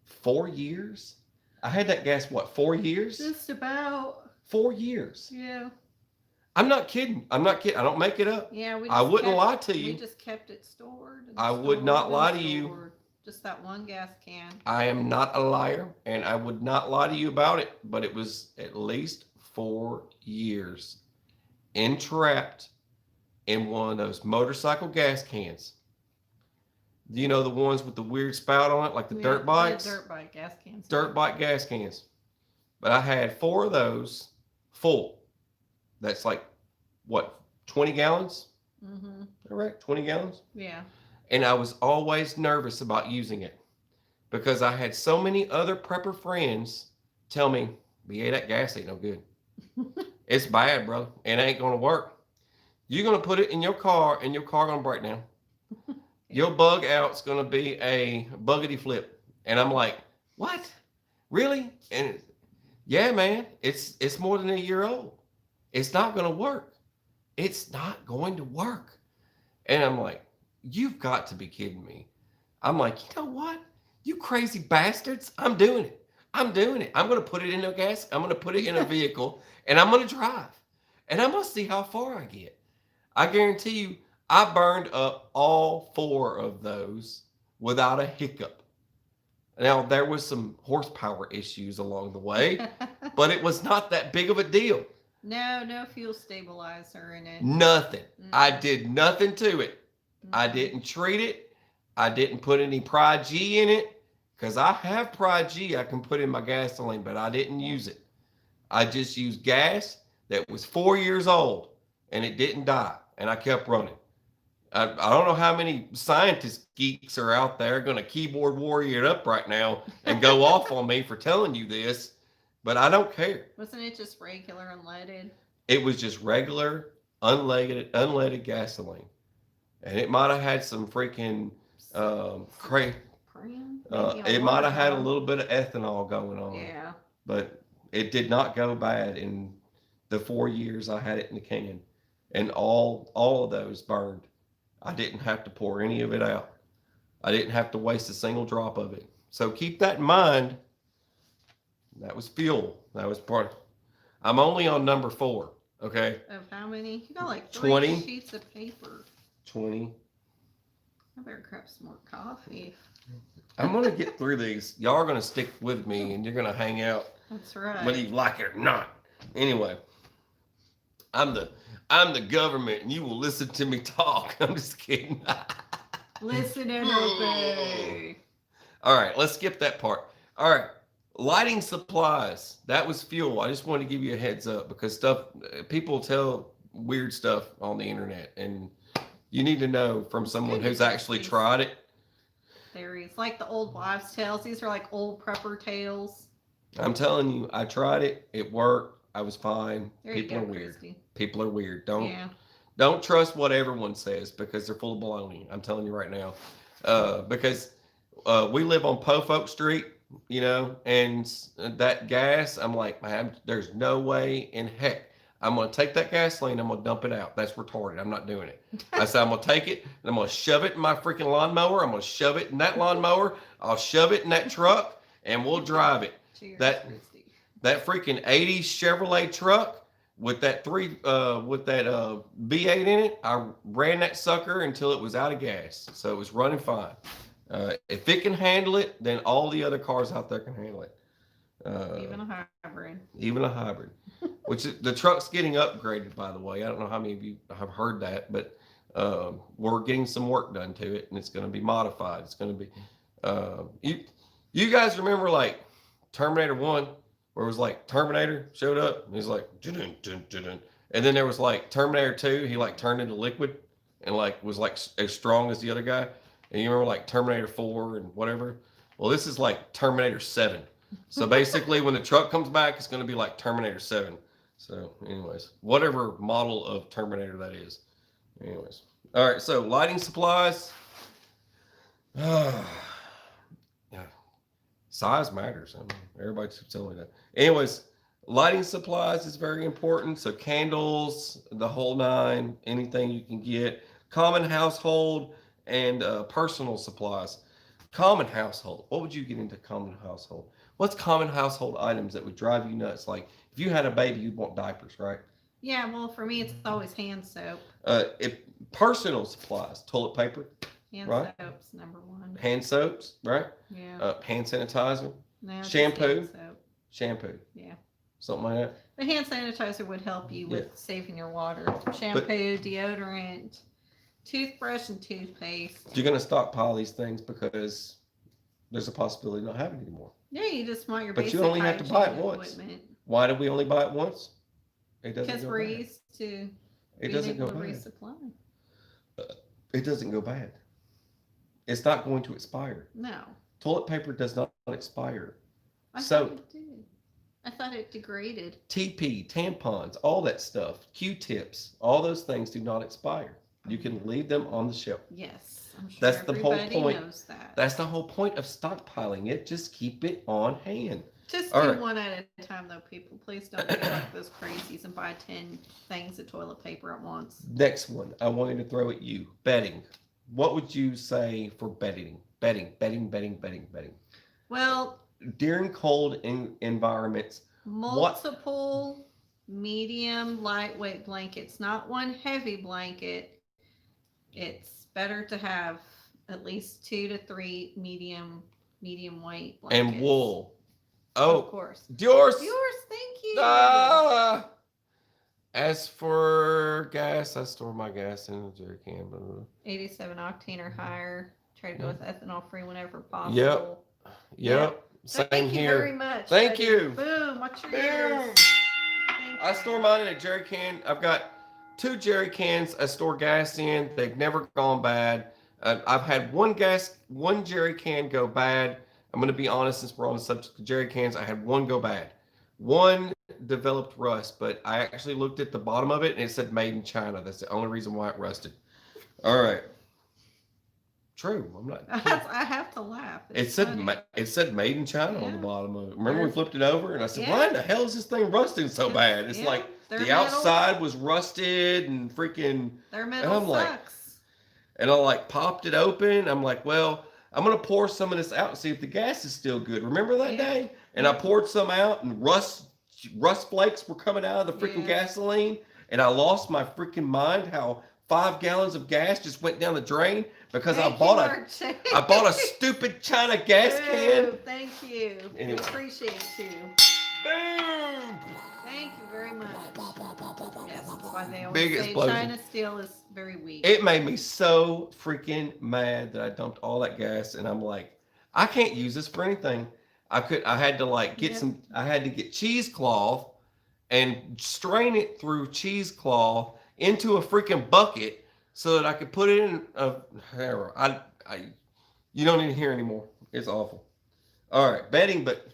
4 years? I had that gas, 4 years? Just about. 4 years. Yeah. I'm not kidding. I don't make it up. Yeah, I wouldn't lie to you. We just kept it stored. I would not lie to you. Just that one gas can. I am not a liar, and I would not lie to you about it, but it was at least 4 years entrapped in one of those motorcycle gas cans. You know, the ones with the weird spout on it, like the dirt bikes? Dirt bike gas cans. Dirt bike gas cans. But I had 4 of those full. That's 20 gallons? Mm-hmm. All right, 20 gallons? Yeah. And I was always nervous about using it because I had so many other prepper friends tell me, BA, that gas ain't no good. It's bad, bro. It ain't going to work. You're going to put it in your car and your car going to break down. Your bug out's going to be a buggity flip. And I'm like, what? Really? And yeah, man, it's more than a year old. It's not going to work. It's not going to work. And I'm like, you've got to be kidding me. I'm like, you know what? You crazy bastards. I'm doing it. I'm doing it. I'm going to put it in a gas. I'm going to put it in a vehicle and I'm going to drive. And I'm going to see how far I get. I guarantee you, I burned up all 4 of those without a hiccup. Now, there was some horsepower issues along the way, but it was not that big of a deal. No fuel stabilizer in it. Nothing. I did nothing to it. I didn't treat it. I didn't put any Pride G in it because I have Pride G I can put in my gasoline, but I didn't use it. I just used gas that was 4 years old and it didn't die, and I kept running. I don't know how many scientist geeks are out there going to keyboard warrior it up right now and go off on me for telling you this, but I don't care. Wasn't it just regular unleaded? It was just regular unleaded gasoline. And it might have had some freaking it might have had a little bit of ethanol going on. Yeah. But it did not go bad in the 4 years I had it in the can. And all of those burned. I didn't have to pour any of it out. I didn't have to waste a single drop of it. So keep that in mind. That was fuel. That was part. I'm only on number 4. Okay. Of how many? You got like 20. sheets of paper. 20. I better grab some more coffee. I'm gonna get through these. Y'all are gonna stick with me, and you're gonna hang out, That's right. whether you like it or not. Anyway, I'm the government, and you will listen to me talk. I'm just kidding. Listen and obey. All right, let's skip that part. All right, lighting supplies. That was fuel. I just wanted to give you a heads up because people tell weird stuff on the internet, and you need to know from someone who's actually tried it. Theories like the old wives' tales. These are like old prepper tales. I'm telling you, I tried it. It worked. I was fine. There People you go, are weird. Christy. People are weird. Don't trust what everyone says because they're full of baloney. I'm telling you right now. Because we live on Po Folk Street, and that gas, I'm like, man, there's no way in heck I'm going to take that gasoline, I'm going to dump it out. That's retarded. I'm not doing it. I said, I'm going to take it, and I'm going to shove it in my freaking lawnmower. I'm going to shove it in that lawnmower. I'll shove it in that truck, and we'll drive it. Cheers, that freaking 80s Chevrolet truck with that V8 in it, I ran that sucker until it was out of gas. So it was running fine. If it can handle it, then all the other cars out there can handle it. Even a hybrid. Even a hybrid. Which the truck's getting upgraded, by the way. I don't know how many of you have heard that, but we're getting some work done to it, and it's going to be modified. It's going to be. You guys remember like Terminator 1, where it was like Terminator showed up, and he's like, dun, dun, dun, dun. And then there was like Terminator 2, he like turned into liquid, and like was like as strong as the other guy. And you remember like Terminator 4 and whatever. Well, this is like Terminator 7. So basically, when the truck comes back, it's going to be like Terminator 7. So, anyways, whatever model of Terminator that is. Anyways, all right. So, lighting supplies. Yeah. Size matters. I mean, everybody keeps telling me that. Anyways, lighting supplies is very important. So, candles, the whole nine, anything you can get. Common household and personal supplies. Common household. What would you get into common household? What's common household items that would drive you nuts? Like, if you had a baby, you'd want diapers, right? Yeah, well, for me, it's always hand soap. Personal supplies, toilet paper. Hand right? soap's number 1. Hand soaps, right? Yeah. Hand sanitizer. No, shampoo. soap. Shampoo. Yeah. Something like that. The hand sanitizer would help you with saving your water. Shampoo, deodorant, toothbrush, and toothpaste. You're going to stockpile these things because there's a possibility of not having it anymore. Yeah, you just want your basic. But you only have to buy it once. Equipment. Why did we only buy it once? It doesn't. Because we're used to. It doesn't go bad. Resupply. It doesn't go bad. It's not going to expire. No. Toilet paper does not expire. I thought it did. I thought it degraded. TP, tampons, all that stuff, Q-tips, all those things do not expire. You can leave them on the shelf. Yes, I'm sure that's the whole point. Knows that. That's the whole point of stockpiling it. Just keep it on hand. Just do one at a time, though, people. Please don't be like those crazies and buy 10 things of toilet paper at once. Next one, I wanted to throw at you. Bedding. What would you say for bedding? Bedding. Well, during cold environments, multiple medium, lightweight blankets, not one heavy blanket. It's better to have at least 2 to 3 medium weight blankets. And wool. Oh, of course. Yours, thank you. As for gas, I store my gas in a jerry can. 87 octane or higher. Try to go with ethanol free whenever possible. Yep. So Same here. Thank you very much. Thank you. Boom. What's your yours? I store mine in a jerry can. I've got 2 jerry cans I store gas in. They've never gone bad. I've had one jerry can go bad. I'm going to be honest, since we're on the subject of jerry cans, I had one go bad. One developed rust, but I actually looked at the bottom of it and it said made in China. That's the only reason why it rusted. All right. True. I'm not. I have to laugh. It said made in China on the bottom of it. Remember we flipped it over and I said, why in the hell is this thing rusting so bad? It's like the outside was rusted and freaking. Their metal sucks. and I like popped it open. I'm like, well, I'm gonna pour some of this out and see if the gas is still good. Remember that Yeah. day? And I poured some out, and rust flakes were coming out of the freaking Yeah. gasoline, and I lost my freaking mind. How 5 gallons of gas just went down the drain because Thank you, Archie. I bought a stupid China gas can. Oh, thank you. Anyway. We appreciate you. Boom! Thank you very much. Yes, that's why they always Big say explosion. China steel is very weak. It made me so freaking mad that I dumped all that gas, and I'm like, I can't use this for anything. I had to like get Yep. I had to get cheesecloth and strain it through cheesecloth into a freaking bucket so that I could put it in a, you don't even hear anymore. It's awful. All right, bedding, but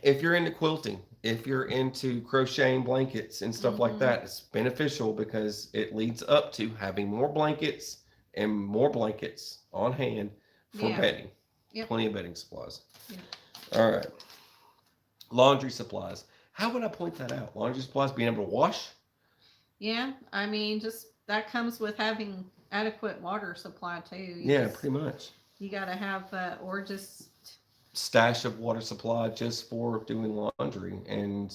if you're into quilting, if you're into crocheting blankets and stuff like that, it's beneficial because it leads up to having more blankets and more blankets on hand for bedding. Yep. Plenty of bedding supplies. Yep. All right. Laundry supplies. How would I point that out? Laundry supplies, being able to wash? Yeah, I mean, just that comes with having adequate water supply too. Pretty much. You got to have, or just stash of water supply just for doing laundry and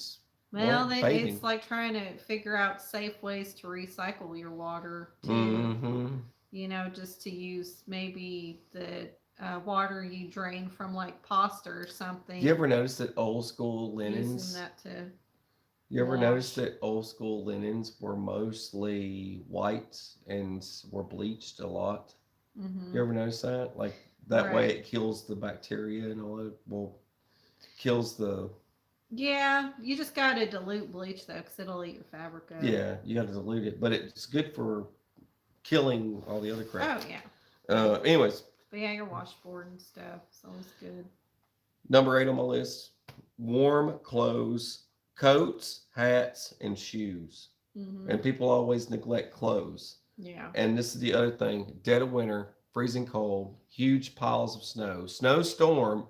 bathing. It's like trying to figure out safe ways to recycle your water too. Mm-hmm. You know, just to use maybe the water you drain from like pasta or something. You ever notice that old school linens? Using that to You ever wash. notice that old school linens were mostly white and were bleached a lot? Mm-hmm. You ever notice that? Like that way Right. it kills the bacteria and all that. Well, kills the. Yeah, you just got to dilute bleach though, because it'll eat your fabric up. Yeah, you got to dilute it, but it's good for killing all the other crap. Oh yeah. Anyways, But yeah, your washboard and stuff is always good. number 8 on my list: warm clothes, coats, hats, and shoes. Mm-hmm. And people always neglect clothes. Yeah. And this is the other thing: dead of winter, freezing cold, huge piles of snow, snowstorm,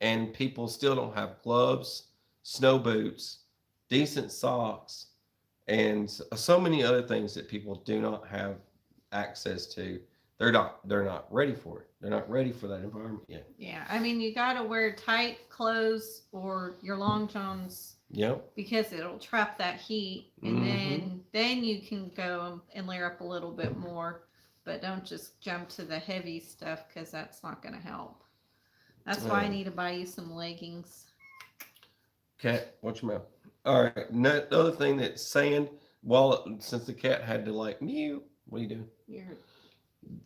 and people still don't have gloves, snow boots, decent socks, and so many other things that people do not have access to. They're not ready for it. They're not ready for that environment yet. Yeah, I mean, you got to wear tight clothes or your long johns. Yep. Because it'll trap that heat, and then you can go and layer up a little bit more, but don't just jump to the heavy stuff because that's not going to help. That's why I need to buy you some leggings. Cat, watch your mouth. All right. The other thing that sand, since the cat had to like mew, what are you doing?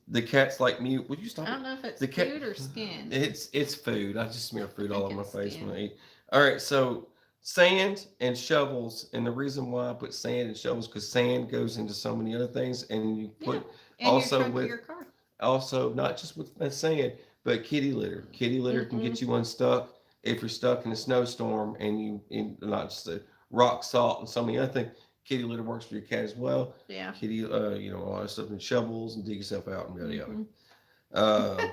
The cat's like mute. Would you stop? I don't know if it's the cat, food or skin. It's food. I just smear food all over my face when I eat. All right, so sand and shovels, and the reason why I put sand and shovels because sand goes into so many other things, and you put and also with your car. Also not just with sand, but kitty litter. Kitty litter can get you unstuck if you're stuck in a snowstorm, and not just the rock salt and so many other things. Kitty litter works for your cat as well. Yeah. Kitty, all that stuff, and shovels and dig yourself out and yada yada.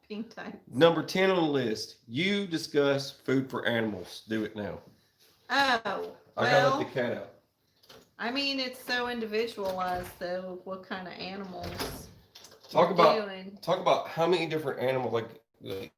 Pink tights. Number 10 on the list. You discuss food for animals. Do it now. Oh, I gotta let the cat out. I mean, it's so individualized though. What kind of animals? Talk about how many different animals like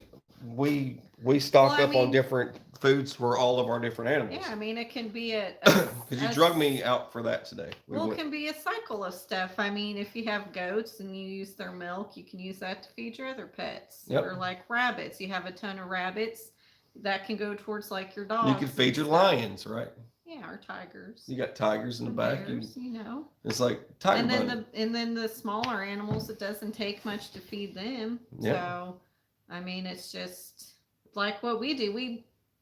we stock up on different foods for all of our different animals. Yeah, I mean, it can be because you drug me out for that today. It can be a cycle of stuff. I mean, if you have goats and you use their milk, you can use that to feed your other pets. Yep. Or like rabbits, you have a ton of rabbits that can go towards like your dogs. You can feed your lions, right? Yeah, or tigers. You got tigers in the back. Bears, you know. It's like tiger. And then the smaller animals, it doesn't take much to feed them. Yep. So, I mean, it's just like what we do.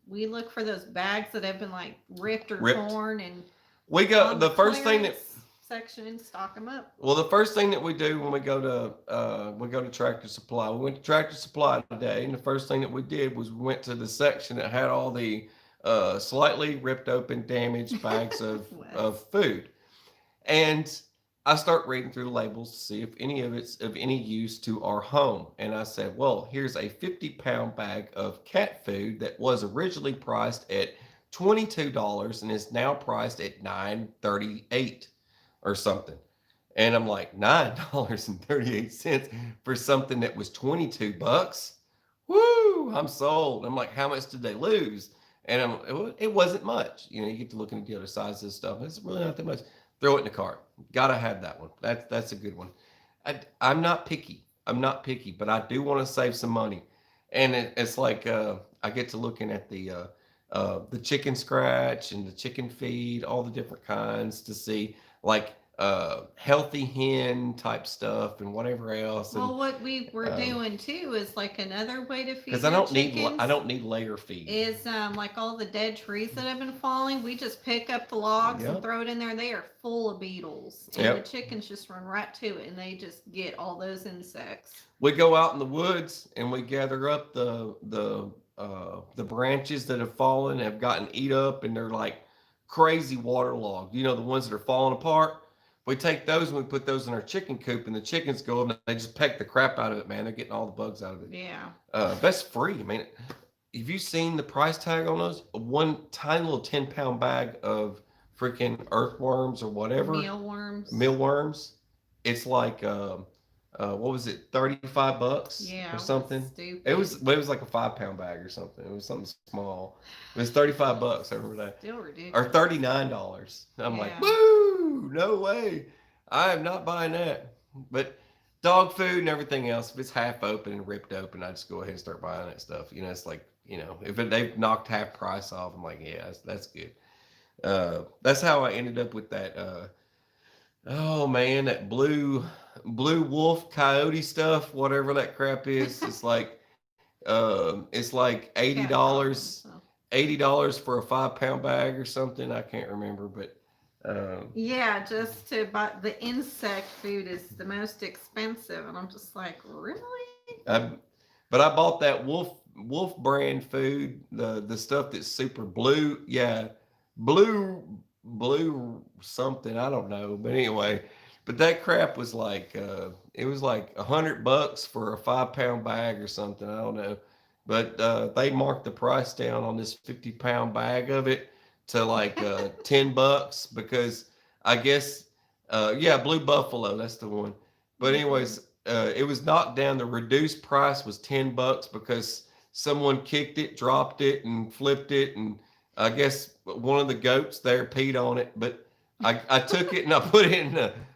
We look for those bags that have been like ripped or torn, and we go the first thing that section stock them up. Well, the first thing that we do when we go to Tractor Supply, we went to Tractor Supply today, and the first thing that we did was we went to the section that had all the slightly ripped open, damaged bags of food, and I start reading through the labels to see if any of it's of any use to our home. And I said, well, here's a 50-pound bag of cat food that was originally priced at $22 and is now priced at $9.38 or something. And I'm like, $9.38 for something that was $22. Woo! I'm sold. I'm like, how much did they lose? And it wasn't much. You get to looking at the other sides of this stuff. It's really not that much. Throw it in the cart. Gotta have that one. That's a good one. I'm not picky. I'm not picky, but I do want to save some money. And it's like I get to looking at the chicken scratch and the chicken feed, all the different kinds to see like healthy hen type stuff and whatever else. And Well, what we were doing too is like another way to feed because your I chickens don't need layer feed. is like all the dead trees that have been falling. We just pick up the logs and Yep. throw it in there. They are full of beetles, and Yep. the chickens just run right to it, and they just get all those insects. We go out in the woods and we gather up the branches that have fallen, have gotten eat up, and they're like crazy waterlogged. The ones that are falling apart. We take those and we put those in our chicken coop, and the chickens go up and they just peck the crap out of it. Man, they're getting all the bugs out of it. Yeah. That's free. I mean, have you seen the price tag on those? One tiny little 10-pound bag of freaking earthworms or whatever, mealworms. It's like what was it, $35 Yeah, or something? stupid. It was like a 5-pound bag or something. It was something small. It was $35. I remember that. Still ridiculous. Or $39. I'm like, Yeah. woo, no way. I am not buying that. But dog food and everything else, if it's half open and ripped open, I just go ahead and start buying that stuff. It's like, if they've knocked half price off, I'm like, yeah, that's good. That's how I ended up with that. Oh man, that blue wolf coyote stuff, whatever that crap is. It's like $80 for a 5-pound bag or something. I can't remember, but yeah, just to buy the insect food is the most expensive, and I'm just like, really? But I bought that wolf brand food, the stuff that's super blue. Yeah, blue something. I don't know, but anyway. But that crap was like it was like $100 for a 5-pound bag or something. I don't know, but they marked the price down on this 50-pound bag of it to like $10 because I guess yeah, Blue Buffalo, that's the one. But anyways, it was knocked down. The reduced price was $10 because someone kicked it, dropped it, and flipped it, and I guess one of the goats there peed on it. But I took it and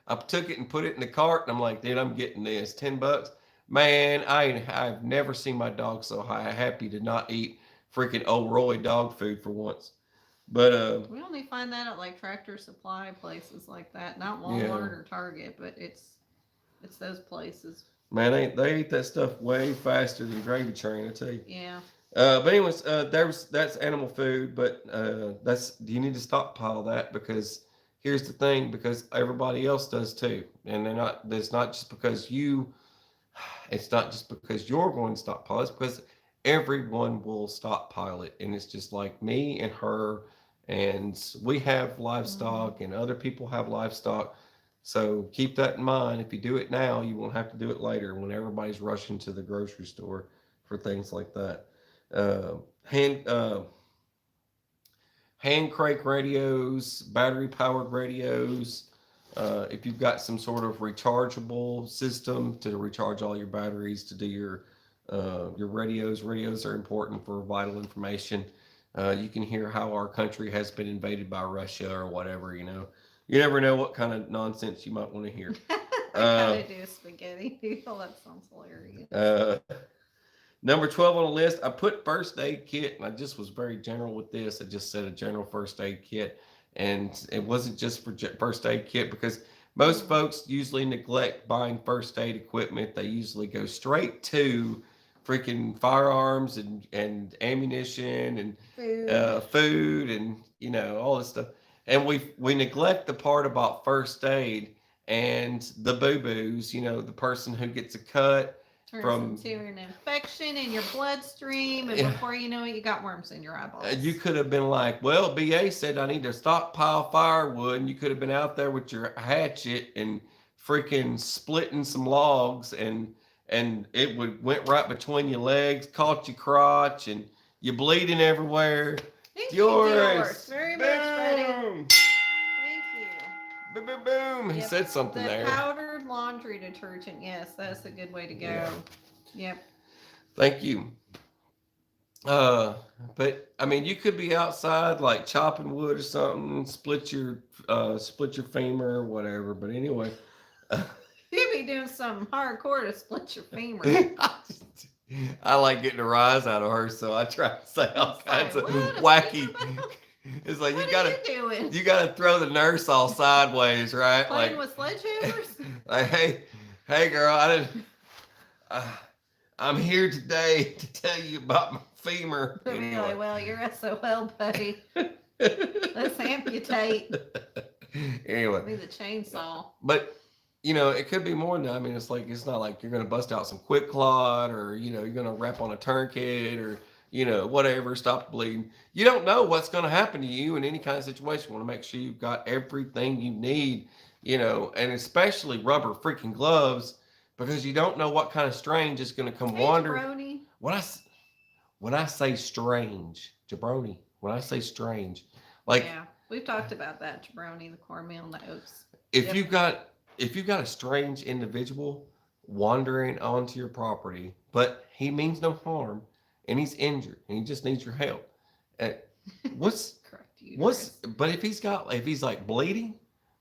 I took it and put it in the cart, and I'm like, dude, I'm getting this. $10. Man, I've never seen my dog so happy to not eat freaking old Roy dog food for once. But we only find that at like Tractor Supply places like that, not Walmart or Target, but it's those places. Man, they eat that stuff way faster than Gravy Train, I tell you. Yeah. But anyways, that's animal food, but you need to stockpile that because here's the thing, because everybody else does too, and it's not just because you're going to stockpile. It's because everyone will stockpile it, and it's just like me and her, and we have livestock, and other people have livestock. So keep that in mind. If you do it now, you won't have to do it later when everybody's rushing to the grocery store for things like that. Uh, hand hand crank radios, battery powered radios. If you've got some sort of rechargeable system to recharge all your batteries to do your radios are important for vital information. You can hear how our country has been invaded by Russia or whatever. You never know what kind of nonsense you might want to hear. I kind of do a spaghetti noodle. That sounds hilarious. Number 12 on the list, I put first aid kit, and I just was very general with this. I just said a general first aid kit, and it wasn't just for first aid kit because most folks usually neglect buying first aid equipment. They usually go straight to freaking firearms and ammunition and food and all this stuff. And we neglect the part about first aid and the boo-boos, the person who gets a cut turns into an infection in your bloodstream, and before you know it, you got worms in your eyeballs. You could have been like, well, BA said I need to stockpile firewood, and you could have been out there with your hatchet and freaking splitting some logs, and it went right between your legs, caught your crotch, and you're bleeding everywhere. Thank you, yours. Very much, buddy. Thank you. Boom, boom, boom. He Yep. said something The there. powdered laundry detergent. Yes, that's a good way to go. Yeah. Yep. Thank you. Uh, but I mean, you could be outside like chopping wood or something, split your femur or whatever. But anyway, You'd be doing something hardcore to split your femur. I like getting a rise out of her, so I try to say all It's kinds like, of what? wacky. It's like What are you doing? you gotta throw the nurse all sideways, right? Playing Like, with sledgehammers? like, hey, girl, uh, I'm here today to tell you about my femur. They'll be Anyway. like, well, you're SOL, buddy. Let's amputate. Anyway, Be the chainsaw. but it could be more than that. I mean, it's not like you're gonna bust out some quick clot or you're gonna wrap on a tourniquet or whatever, stop the bleeding. You don't know what's gonna happen to you in any kind of situation. You want to make sure you've got everything you need, and especially rubber freaking gloves because you don't know what kind of strange is gonna come wandering. Jabroni. When I say strange, jabroni. When I say strange, like Yeah, we've talked about that jabroni, the cornmeal, and the oats. if Yep. you've got a strange individual wandering onto your property, but he means no harm and he's injured and he just needs your help. Uh, what's Correct. Uterus. but if he's like bleeding,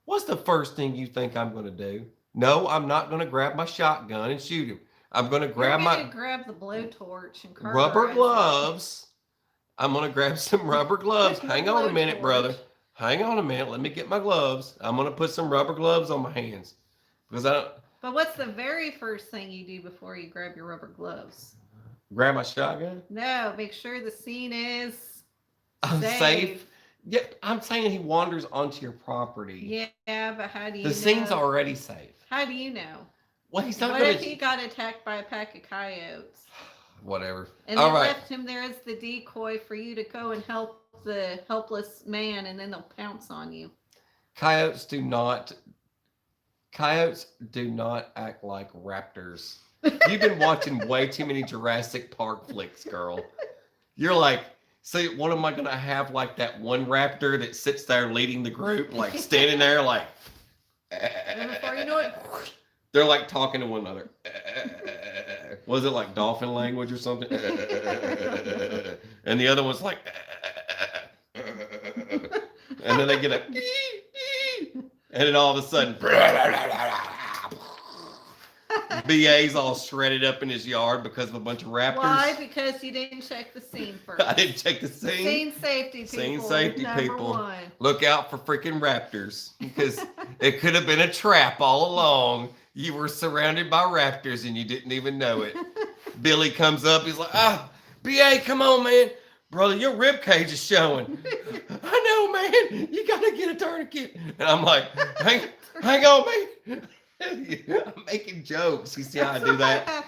what's the first thing you think I'm going to do? No, I'm not going to grab my shotgun and shoot him. I'm going to grab grab the blowtorch and rubber cauterize it. gloves. I'm going to grab some rubber gloves. The Hang on a minute, blowtorch. brother. Hang on a minute. Let me get my gloves. I'm going to put some rubber gloves on my hands because I don't But what's the very first thing you do before you grab your rubber gloves? grab my shotgun. No, make sure the scene is I'm safe. safe. Yep, I'm saying he wanders onto your property. Yeah, but how do you The know? scene's already safe. How do you know? Well, he's not What going if he got attacked by a pack of coyotes? Whatever. And All they right. left him there as the decoy for you to go and help the helpless man, and then they'll pounce on you. Coyotes do not act like raptors. You've been watching way too many Jurassic Park flicks, girl. You're like, so what am I going to have like that one raptor that sits there leading the group, like standing there like. And before you know it, They're like talking to one another. Was it like dolphin language or something? And the other one's like. And then they get a. And then all of a sudden. BA's all shredded up in his yard because of a bunch of raptors. why? Because you didn't check the scene first. I didn't check the scene. Scene safety, people. Scene safety, number people. One. Look out for freaking raptors because it could have been a trap all along. You were surrounded by raptors and you didn't even know it. Billy comes up. He's like, BA, come on, man. Brother, your rib cage is showing. I know, man. You got to get a tourniquet. And I'm like, hang on, man. I'm making jokes. You see how I do that?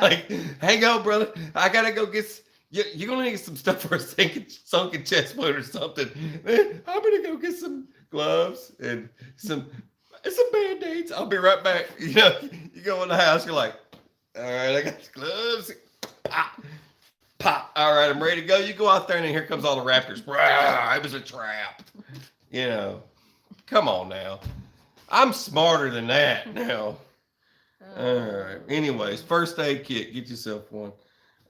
Like, hang on, brother. I got to go get... You're going to need some stuff for a sunken chest wound or something. Man, I'm going to go get some gloves and some Band-Aids. I'll be right back. You go in the house. You're like, all right, I got the gloves. Pop. Pop. All right, I'm ready to go. You go out there and then here comes all the raptors. It was a trap. Come on now. I'm smarter than that now. All right. Anyways, first aid kit. Get yourself one.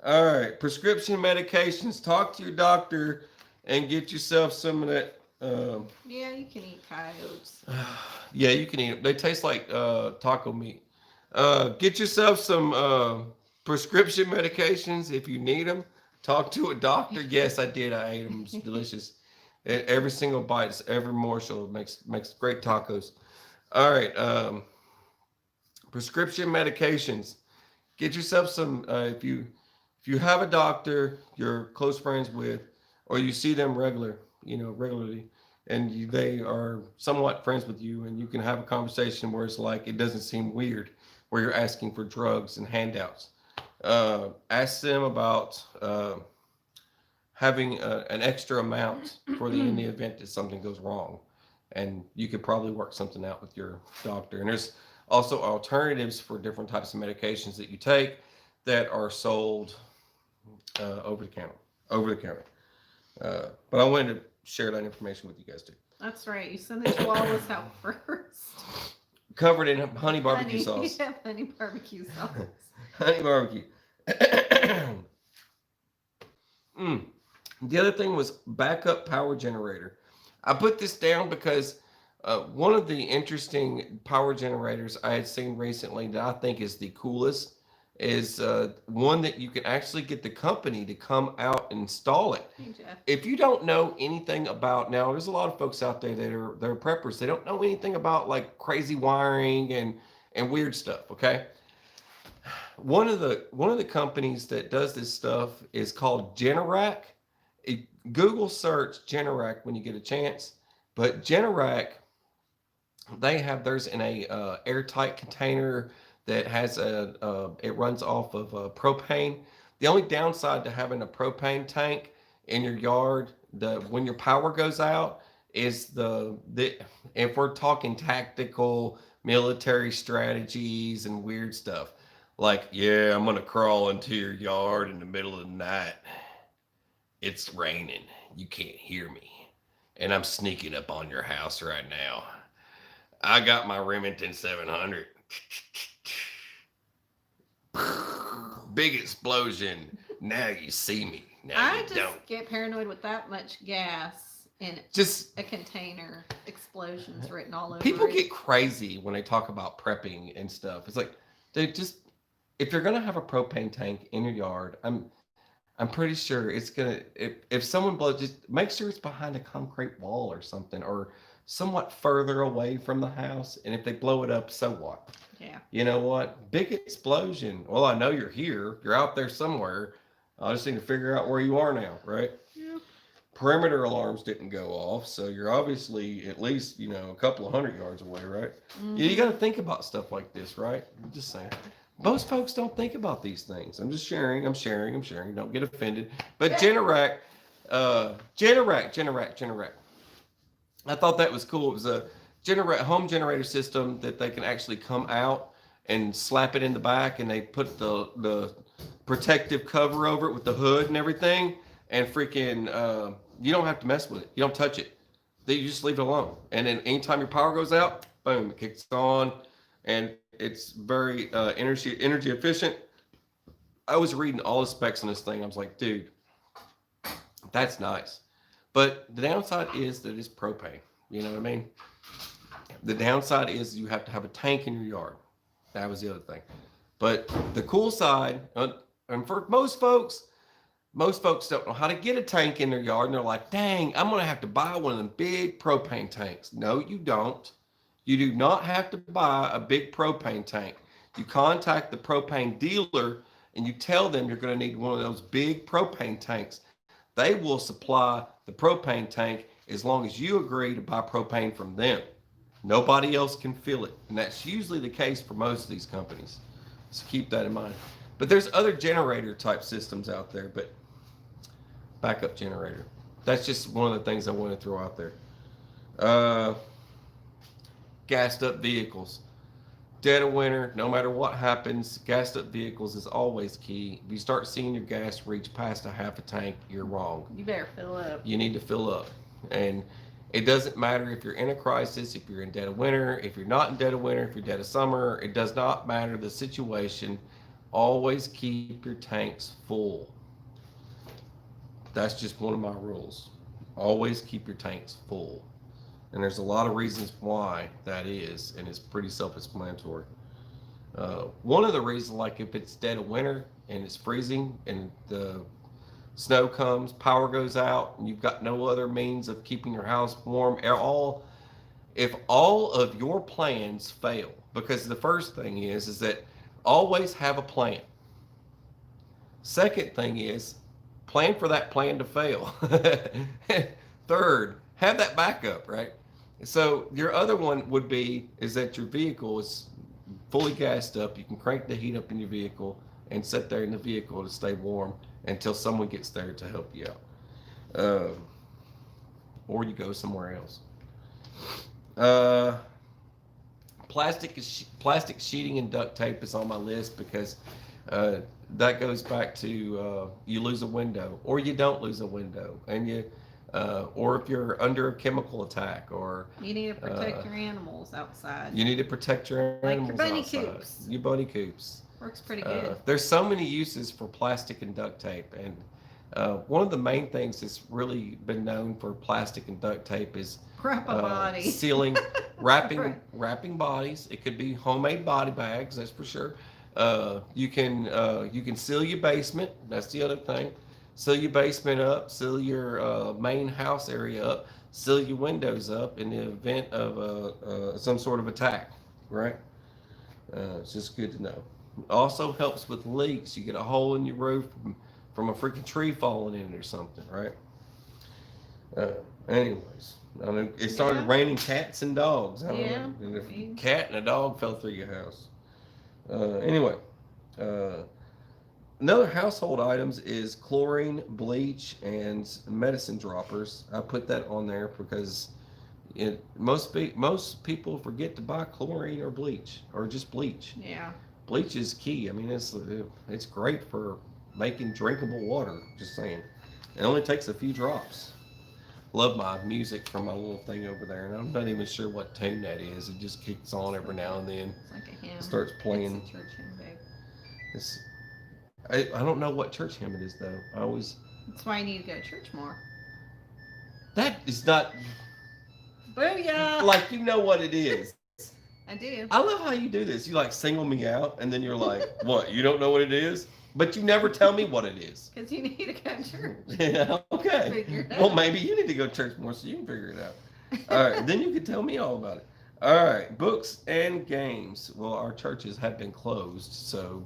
All right. Prescription medications. Talk to your doctor and get yourself some of that. Yeah, you can eat coyotes. Yeah, you can eat them. They taste like taco meat. Get yourself some prescription medications if you need them. Talk to a doctor. Yes, I did. I ate them. It's delicious. Every single bite, every morsel makes great tacos. All right. Prescription medications. Get yourself some. If you have a doctor you're close friends with, or you see them regularly, and they are somewhat friends with you, and you can have a conversation where it's like it doesn't seem weird, where you're asking for drugs and handouts. Ask them about having an extra amount in the event that something goes wrong. And you could probably work something out with your doctor. And there's also alternatives for different types of medications that you take that are sold over the counter. But I wanted to share that information with you guys too. That's right. You send the chihuahuas out first. Covered in honey barbecue Honey, sauce. yeah, honey barbecue sauce. Honey barbecue. mm. The other thing was backup power generator. I put this down because one of the interesting power generators I had seen recently that I think is the coolest is one that you can actually get the company to come out and install it. Hey, Jeff. If you don't know anything about, now there's a lot of folks out there that are they're preppers. They don't know anything about like crazy wiring and weird stuff. Okay, one of the companies that does this stuff is called Generac. Google search Generac when you get a chance. But Generac, they have theirs in a airtight container that has it runs off of propane. The only downside to having a propane tank in your yard, the when your power goes out, is the if we're talking tactical military strategies and weird stuff, like yeah, I'm gonna crawl into your yard in the middle of the night. It's raining. You can't hear me. And I'm sneaking up on your house right now. I got my Remington 700. Big explosion. Now you see me. Now I you just don't. get paranoid with that much gas in Just a container. Explosions written all over people it. get crazy when they talk about prepping and stuff. It's like they just if you're gonna have a propane tank in your yard, I'm pretty sure it's gonna if someone blows, just make sure it's behind a concrete wall or something, or somewhat further away from the house. And if they blow it up, so what? Yeah. You know what? Big explosion. Well, I know you're here. You're out there somewhere. I just need to figure out where you are now, right? Yeah. Perimeter alarms didn't go off, so you're obviously at least a couple of 100 yards away, right? Mm-hmm. You got to think about stuff like this, right? I'm just saying. Most folks don't think about these things. I'm just sharing. I'm sharing. I'm sharing. Don't get offended. But Generac, Generac. I thought that was cool. It was a home generator system that they can actually come out and slap it in the back, and they put the protective cover over it with the hood and everything, and freaking you don't have to mess with it. You don't touch it. You just leave it alone. And then anytime your power goes out, boom, it kicks on, and it's very energy efficient. I was reading all the specs on this thing. I was like, dude, that's nice. But the downside is that it's propane. You know what I mean? The downside is you have to have a tank in your yard. That was the other thing. But the cool side, and for most folks don't know how to get a tank in their yard. And they're like, dang, I'm going to have to buy one of them big propane tanks. No, you don't. You do not have to buy a big propane tank. You contact the propane dealer and you tell them you're going to need one of those big propane tanks. They will supply the propane tank as long as you agree to buy propane from them. Nobody else can fill it. And that's usually the case for most of these companies. So keep that in mind. But there's other generator type systems out there, but backup generator. That's just one of the things I want to throw out there. Gassed up vehicles. Dead of winter, no matter what happens, gassed up vehicles is always key. If you start seeing your gas reach past a half a tank, you're wrong. You better fill up. You need to fill up. And it doesn't matter if you're in a crisis, if you're in dead of winter, if you're not in dead of winter, if you're dead of summer. It does not matter the situation. Always keep your tanks full. That's just one of my rules. Always keep your tanks full. And there's a lot of reasons why that is, and it's pretty self-explanatory. One of the reasons, like if it's dead of winter and it's freezing and the snow comes, power goes out, and you've got no other means of keeping your house warm, if all of your plans fail, because the first thing is that always have a plan. Second thing is plan for that plan to fail. Third, have that backup, right? So your other one would be is that your vehicle is fully gassed up. You can crank the heat up in your vehicle and sit there in the vehicle to stay warm until someone gets there to help you out. Or you go somewhere else. Plastic sheeting and duct tape is on my list because that goes back to you lose a window or you don't lose a window, and or if you're under a chemical attack, or You need to protect your animals outside. you need to protect your Like animals your bunny outside. coops. Your bunny coops. Works pretty good. There's so many uses for plastic and duct tape, and one of the main things that's really been known for plastic and duct tape is Wrap a body. sealing, wrapping, Right. wrapping bodies. It could be homemade body bags, that's for sure. You can seal your basement. That's the other thing. Seal your basement up. Seal your main house area up. Seal your windows up in the event of some sort of attack. Right? It's just good to know. Also helps with leaks. You get a hole in your roof from a freaking tree falling in or something, right? Anyways, I mean, it started Yeah. raining cats and dogs. I don't Yeah. know. And if a cat and a dog fell through your house. Anyway, another household items is chlorine, bleach, and medicine droppers. I put that on there because most people forget to buy chlorine or bleach or just bleach. Yeah. Bleach is key. I mean, it's great for making drinkable water. Just saying, it only takes a few drops. Love my music from my little thing over there, and I'm not even sure what tune that is. It just kicks on every now and then. It's like a hymn. It starts playing. It's a church hymn, babe. It's, I don't know what church hymn it is though. I always That's why you need to go to church more. that is not Booyah! like you know what it is. I do. I love how you do this. You like single me out, and then you're like, "What? You don't know what it is?" But you never tell me what it is. Because you need to go to church. Yeah, okay. Figure it Well, out. maybe you need to go to church more so you can figure it out. All right, then you can tell me all about it. All right, books and games. Well, our churches have been closed, so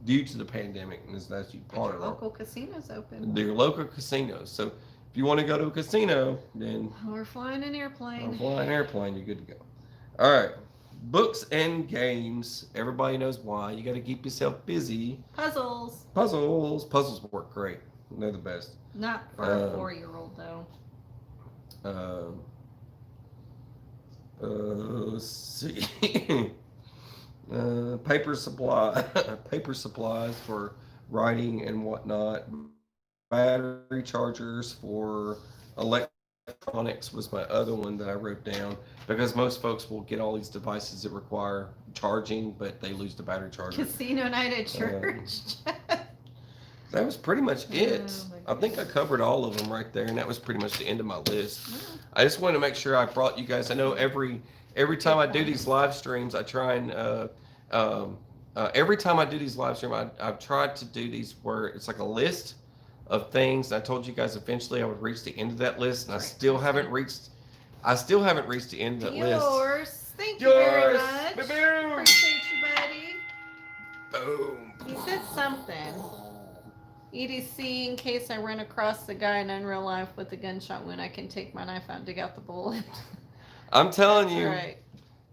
due to the pandemic, and that's actually But part your of local casino's open. their local casinos. So if you want to go to a casino, then We're flying an airplane. fly an airplane, you're good to go. All right, books and games. Everybody knows why. You got to keep yourself busy. Puzzles. Puzzles work great. They're the best. Not for a 4-year-old though. Let's see. Paper supplies for writing and whatnot. Battery chargers for electronics was my other one that I wrote down, because most folks will get all these devices that require charging, but they lose the battery charger. Casino night at church. That was pretty much it. Oh, I think I covered all of them right there, and that was pretty much the end of my list. Oh. I just wanted to make sure I brought you guys. I know every time I do these live streams, I try and every time I do these live streams, I've tried to do these where it's like a list of things. I told you guys eventually I would reach the end of that list, and I still haven't reached the end of that list. Yours. Thank you very much. Boom. Appreciate you, buddy. Boom. He said something. EDC, in case I run across the guy in real life with a gunshot wound, I can take my knife out and dig out the bullet. I'm telling you, Right.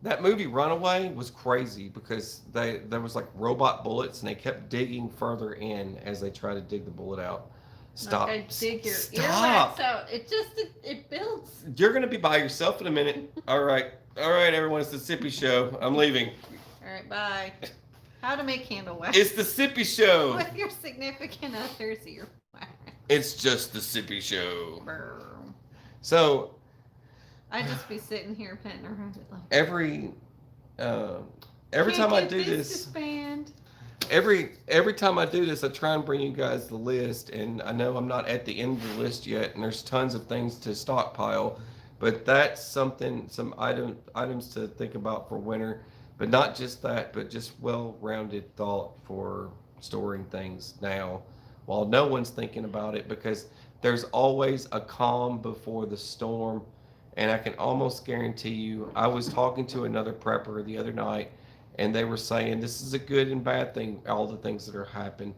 that movie Runaway was crazy because there was like robot bullets, and they kept digging further in as they tried to dig the bullet out. Stop. Like I dig your Stop. earwax out. It builds. You're gonna be by yourself in a minute. All right, everyone. It's the Sippy Show. I'm leaving. All right, bye. How to make candle wax It's the Sippy Show. with your significant other's earwax. It's just the Sippy Show. Brr. So I'd just be sitting here petting around it like every time I do this, disband. every time I do this, I try and bring you guys the list, and I know I'm not at the end of the list yet, and there's tons of things to stockpile, but that's some items to think about for winter. But not just that, but just well-rounded thought for storing things now while no one's thinking about it, because there's always a calm before the storm. And I can almost guarantee you, I was talking to another prepper the other night, and they were saying this is a good and bad thing, all the things that are happening.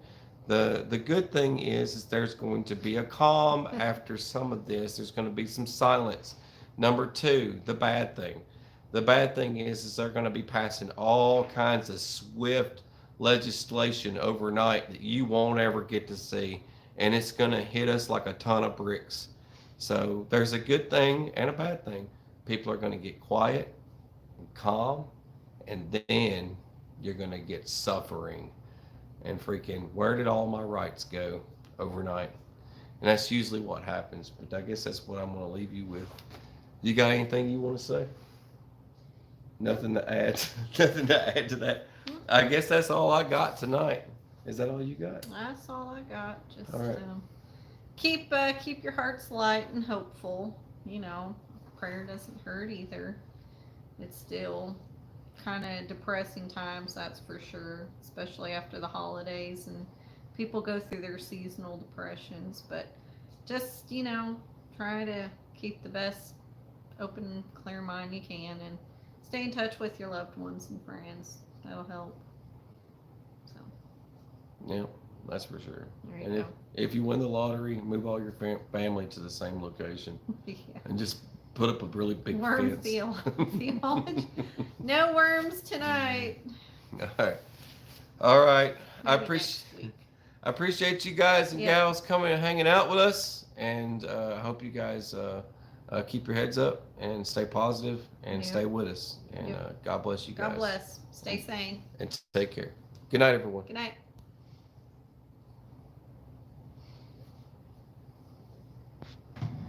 The good thing is there's going to be a calm after some of this. There's going to be some silence. Number two, the bad thing. The bad thing is they're going to be passing all kinds of swift legislation overnight that you won't ever get to see, and it's going to hit us like a ton of bricks. So there's a good thing and a bad thing. People are going to get quiet and calm, and then you're going to get suffering and freaking, where did all my rights go overnight? And that's usually what happens. But I guess that's what I'm going to leave you with. You got anything you want to say? Nothing to add. Nothing to add to that. I guess that's all I got tonight. Is that all you got? That's all I got. Just All right. keep your hearts light and hopeful. You know, prayer doesn't hurt either. It's still kind of depressing times, that's for sure, especially after the holidays and people go through their seasonal depressions. But just, try to keep the best open, clear mind you can and stay in touch with your loved ones and friends. That'll help. So, Yeah, that's for sure. there you And go. if you win the lottery, move all your family to the same location Yeah. and just put up a really big Worm fence. theology. No worms tonight. All right. All right. I Maybe appreciate next week. I appreciate you guys and Yeah. gals coming and hanging out with us, and I hope you guys keep your heads up and stay positive and Yeah. stay with us. And Yeah. God bless you guys. God bless. Stay sane. And take care. Good night, everyone. Good night.